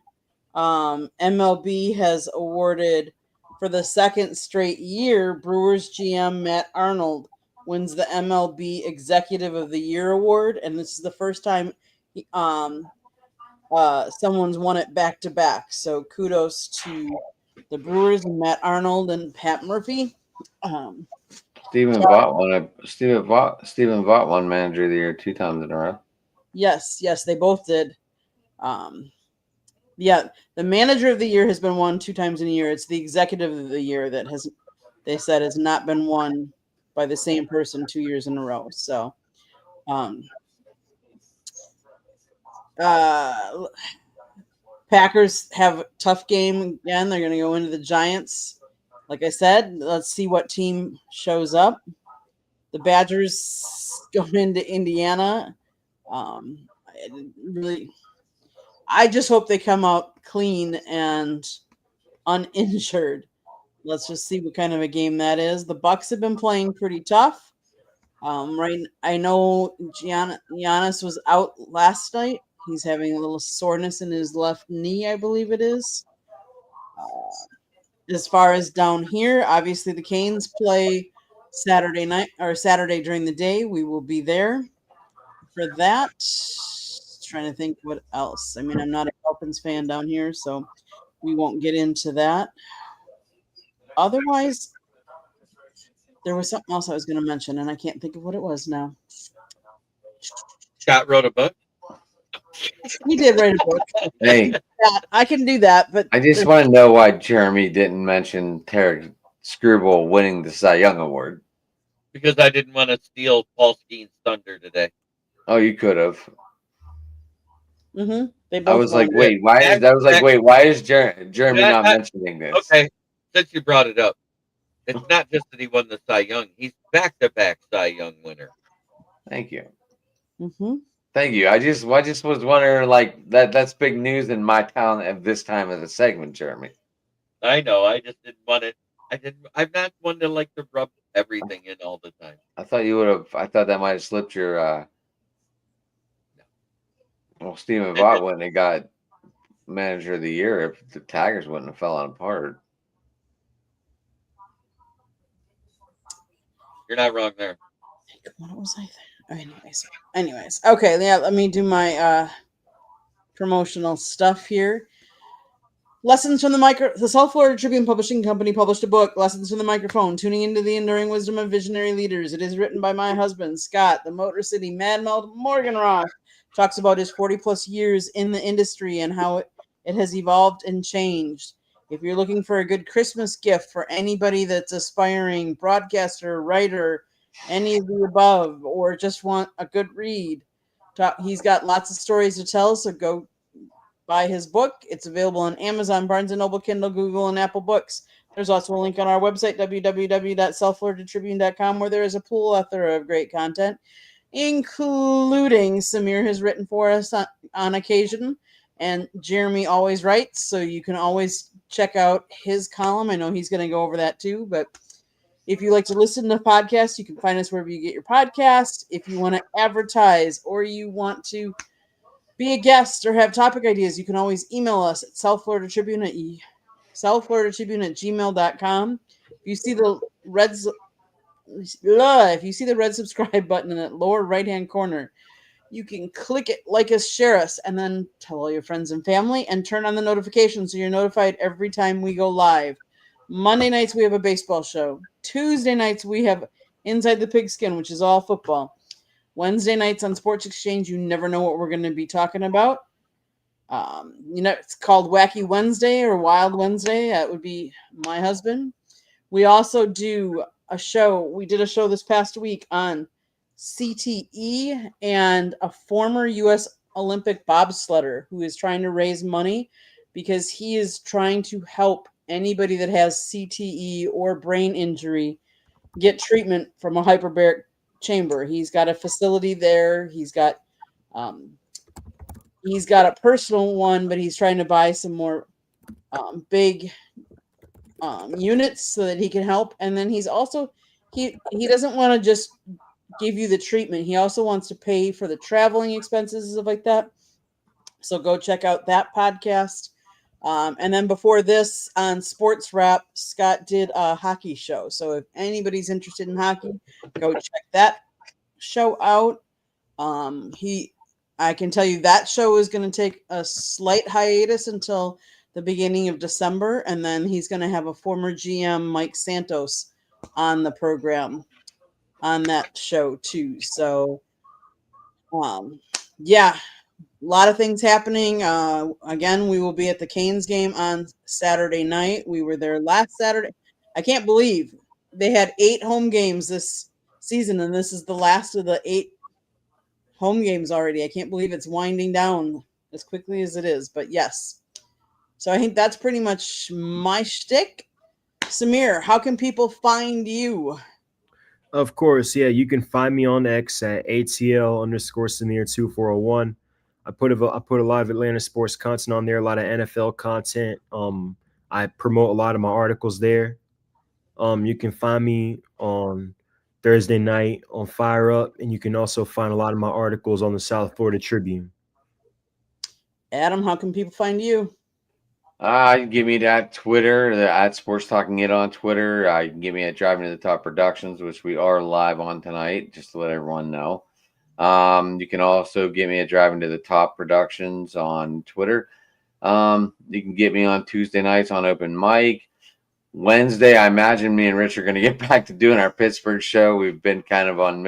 MLB has awarded for the second straight year, Brewers GM Matt Arnold wins the MLB Executive of the Year award, and this is the first time someone's won it back to back. So kudos to the Brewers and Matt Arnold and Pat Murphy. Stephen Vaught won Stephen Vaught won Manager of the Year 2 times in a row. Yes, they both did. Yeah, the Manager of the Year has been won 2 times in a year. It's the Executive of the Year that they said has not been won by the same person 2 years in a row. So, Packers have a tough game again. They're going to go into the Giants. Like I said, let's see what team shows up. The Badgers going into Indiana. I just hope they come out clean and uninjured. Let's just see what kind of a game that is. The Bucks have been playing pretty tough. Right, I know Giannis was out last night. He's having a little soreness in his left knee, I believe it is. As far as down here, obviously the Canes play Saturday night or Saturday during the day. We will be there for that. Trying to think what else. I mean, I'm not a Dolphins fan down here, so we won't get into that. Otherwise, there was something else I was going to mention, and I can't think of what it was now. Scott wrote a book. He did write a book. Hey, I can do that, but I just want to know why Jeremy didn't mention Tarek Screwball winning the Cy Young Award. Because I didn't want to steal Paul Skeen's thunder today. Oh, you could have. They both I was like, won. wait, why is Jeremy not mentioning this? Okay, since you brought it up, it's not just that he won the Cy Young; he's back-to-back Cy Young winner. Thank you. Mm-hmm. Thank you. I just was wondering, like that's big news in my town at this time of the segment, Jeremy. I know. I just didn't want it. I'm not one to like to rub everything in all the time. I thought you would have. I thought that might have slipped your. Well, Stephen Vaught wouldn't have got manager of the year if the Tigers wouldn't have fell apart. You're not wrong there. What was I there? Anyways. Okay, yeah, let me do my promotional stuff here. Lessons from the South Florida Tribune Publishing Company published a book, Lessons from the Microphone, Tuning into the Enduring Wisdom of Visionary Leaders. It is written by my husband, Scott, the Motor City Mad Mel Morganroth. Talks about his 40-plus years in the industry and how it has evolved and changed. If you're looking for a good Christmas gift for anybody that's aspiring, broadcaster, writer, any of the above, or just want a good read, he's got lots of stories to tell, so go buy his book. It's available on Amazon, Barnes & Noble, Kindle, Google, and Apple Books. There's also a link on our website, www.southfloridatribune.com, where there is a plethora of great content, including Samir has written for us on occasion, and Jeremy always writes, so you can always check out his column. I know he's going to go over that too, but if you like to listen to podcasts, you can find us wherever you get your podcasts. If you want to advertise or you want to be a guest or have topic ideas, you can always email us at southfloridatribune at gmail.com. If you see the red subscribe button in that lower right-hand corner, you can click it, like us, share us, and then tell all your friends and family and turn on the notifications so you're notified every time we go live. Monday nights, we have a baseball show. Tuesday nights, we have Inside the Pigskin, which is all football. Wednesday nights on Sports Exchange, you never know what we're going to be talking about. It's called Wacky Wednesday or Wild Wednesday. That would be my husband. We also do a show. We did a show this past week on CTE and a former U.S. Olympic bobsledder who is trying to raise money because he is trying to help anybody that has CTE or brain injury get treatment from a hyperbaric chamber. He's got a facility there. He's got a personal one, but he's trying to buy some more big units so that he can help. And then he's also he doesn't want to just give you the treatment. He also wants to pay for the traveling expenses and stuff like that. So go check out that podcast. And then before this on Sports Wrap, Scott did a hockey show. So if anybody's interested in hockey, go check that show out. I can tell you that show is going to take a slight hiatus until the beginning of December, and then he's going to have a former GM, Mike Santos, on the program on that show too. So, yeah, a lot of things happening. Again, we will be at the Canes game on Saturday night. We were there last Saturday. I can't believe they had 8 home games this season, and this is the last of the 8 home games already. I can't believe it's winding down as quickly as it is. But yes. So I think that's pretty much my shtick. Samir, how can people find you? Of course, yeah, you can find me on X at ATL_Samir2401. I put a lot of Atlanta sports content on there, a lot of NFL content. I promote a lot of my articles there. You can find me on Thursday night on Fire Up, and you can also find a lot of my articles on the South Florida Tribune. Adam, how can people find you? Give me that Twitter, the at Sports Talking It on Twitter. You can give me at Driving to the Top Productions, which we are live on tonight, just to let everyone know. You can also get me at Driving to the Top Productions on Twitter. You can get me on Tuesday nights on Open Mic. Wednesday, I imagine me and Rich are going to get back to doing our Pittsburgh show. We've been kind of on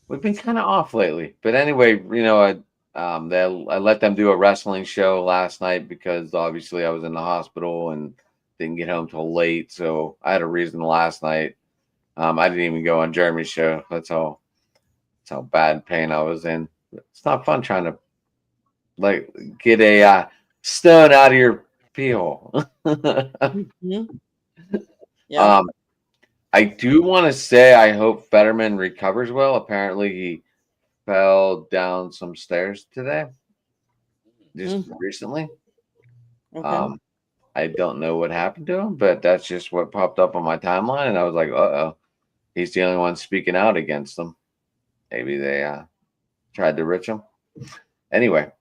we've been kind of off lately. But anyway, I let them do a wrestling show last night because obviously I was in the hospital and didn't get home till late. So I had a reason last night. I didn't even go on Jeremy's show. That's how bad pain I was in. It's not fun trying to get a stone out of your pee hole. Mm-hmm. Yeah. I do want to say I hope Fetterman recovers well. Apparently he fell down some stairs today, just recently. Okay. I don't know what happened to him, but that's just what popped up on my timeline, and I was like, "Uh-oh, he's the only one speaking out against them. Maybe they tried to rich him." Anyway,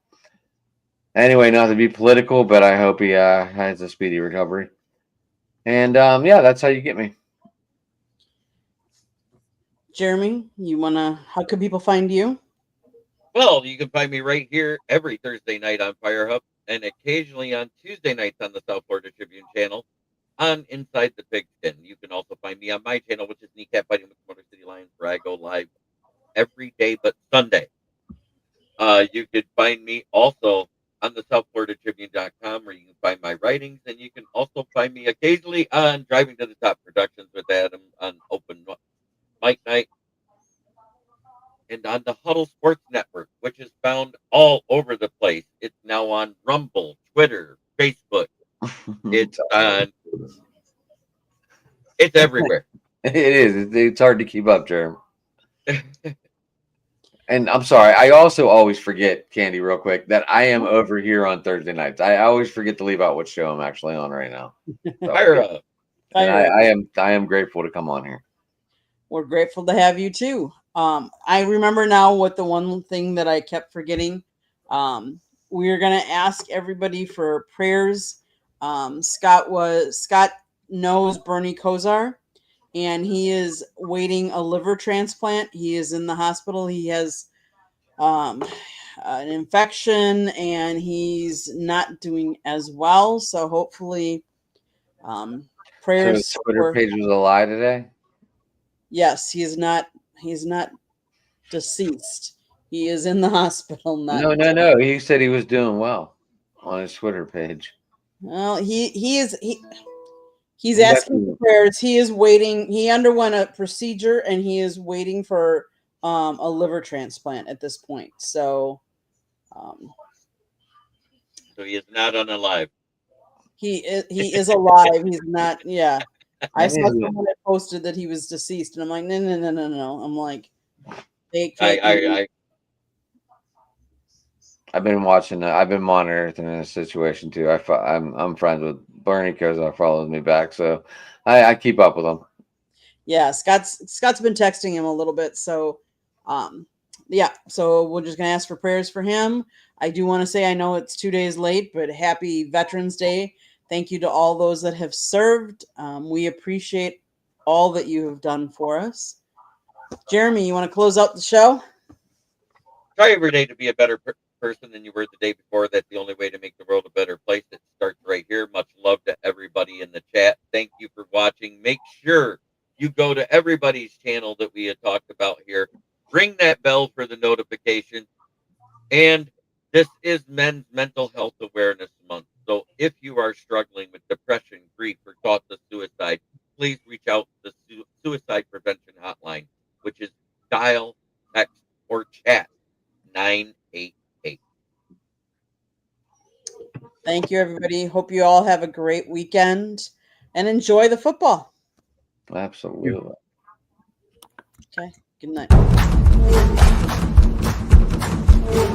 not to be political, but I hope he has a speedy recovery. And yeah, that's how you get me. Jeremy, how can people find you? Well, you can find me right here every Thursday night on Fire Hub and occasionally on Tuesday nights on the South Florida Tribune channel on Inside the Big Ten. You can also find me on my channel, which is Kneecap Fighting with Motor City Lions, where I go live every day but Sunday. You could find me also on the SouthFloridaTribune.com, where you can find my writings, and you can also find me occasionally on Driving to the Top Productions with Adam on Open Mic Night, and on the Huddle Sports Network, which is found all over the place. It's now on Rumble, Twitter, Facebook. It's on. It's everywhere. It is. It's hard to keep up, Jeremy. And I'm sorry, I also always forget, Candy, real quick, that I am over here on Thursday nights. I always forget to leave out what show I'm actually on right now. So, Fire up. and I am grateful to come on here. We're grateful to have you too. I remember now what the one thing that I kept forgetting. We're gonna ask everybody for prayers. Scott knows Bernie Kosar, and he is waiting a liver transplant. He is in the hospital. He has an infection, and he's not doing as well. So hopefully, prayers. So his Twitter page was a lie today? Yes, he's not deceased. He is in the hospital. No. He said he was doing well on his Twitter page. Well, he's asking for prayers. He is waiting. He underwent a procedure, and he is waiting for a liver transplant at this point. So he is not unalive. He is alive. He's not. Yeah, I saw someone that posted that he was deceased, and I'm like, no. I'm like, they can't. I've been watching. I've been monitoring this situation too. I'm friends with Bernie Kosar, follows me back, so I keep up with him. Yeah, Scott's been texting him a little bit, so yeah. So we're just gonna ask for prayers for him. I do want to say, I know it's 2 days late, but happy Veterans Day. Thank you to all those that have served. We appreciate all that you have done for us. Jeremy, you want to close out the show? Try every day to be a better person than you were the day before. That's the only way to make the world a better place. It starts right here. Much love to everybody in the chat. Thank you for watching. Make sure you go to everybody's channel that we had talked about here. Ring that bell for the notification. And this is Men's Mental Health Awareness Month. So if you are struggling with depression, grief, or thoughts of suicide, please reach out to the Suicide Prevention Hotline, which dial, text, or chat 988. Thank you, everybody. Hope you all have a great weekend and enjoy the football. Absolutely. Okay. Good night.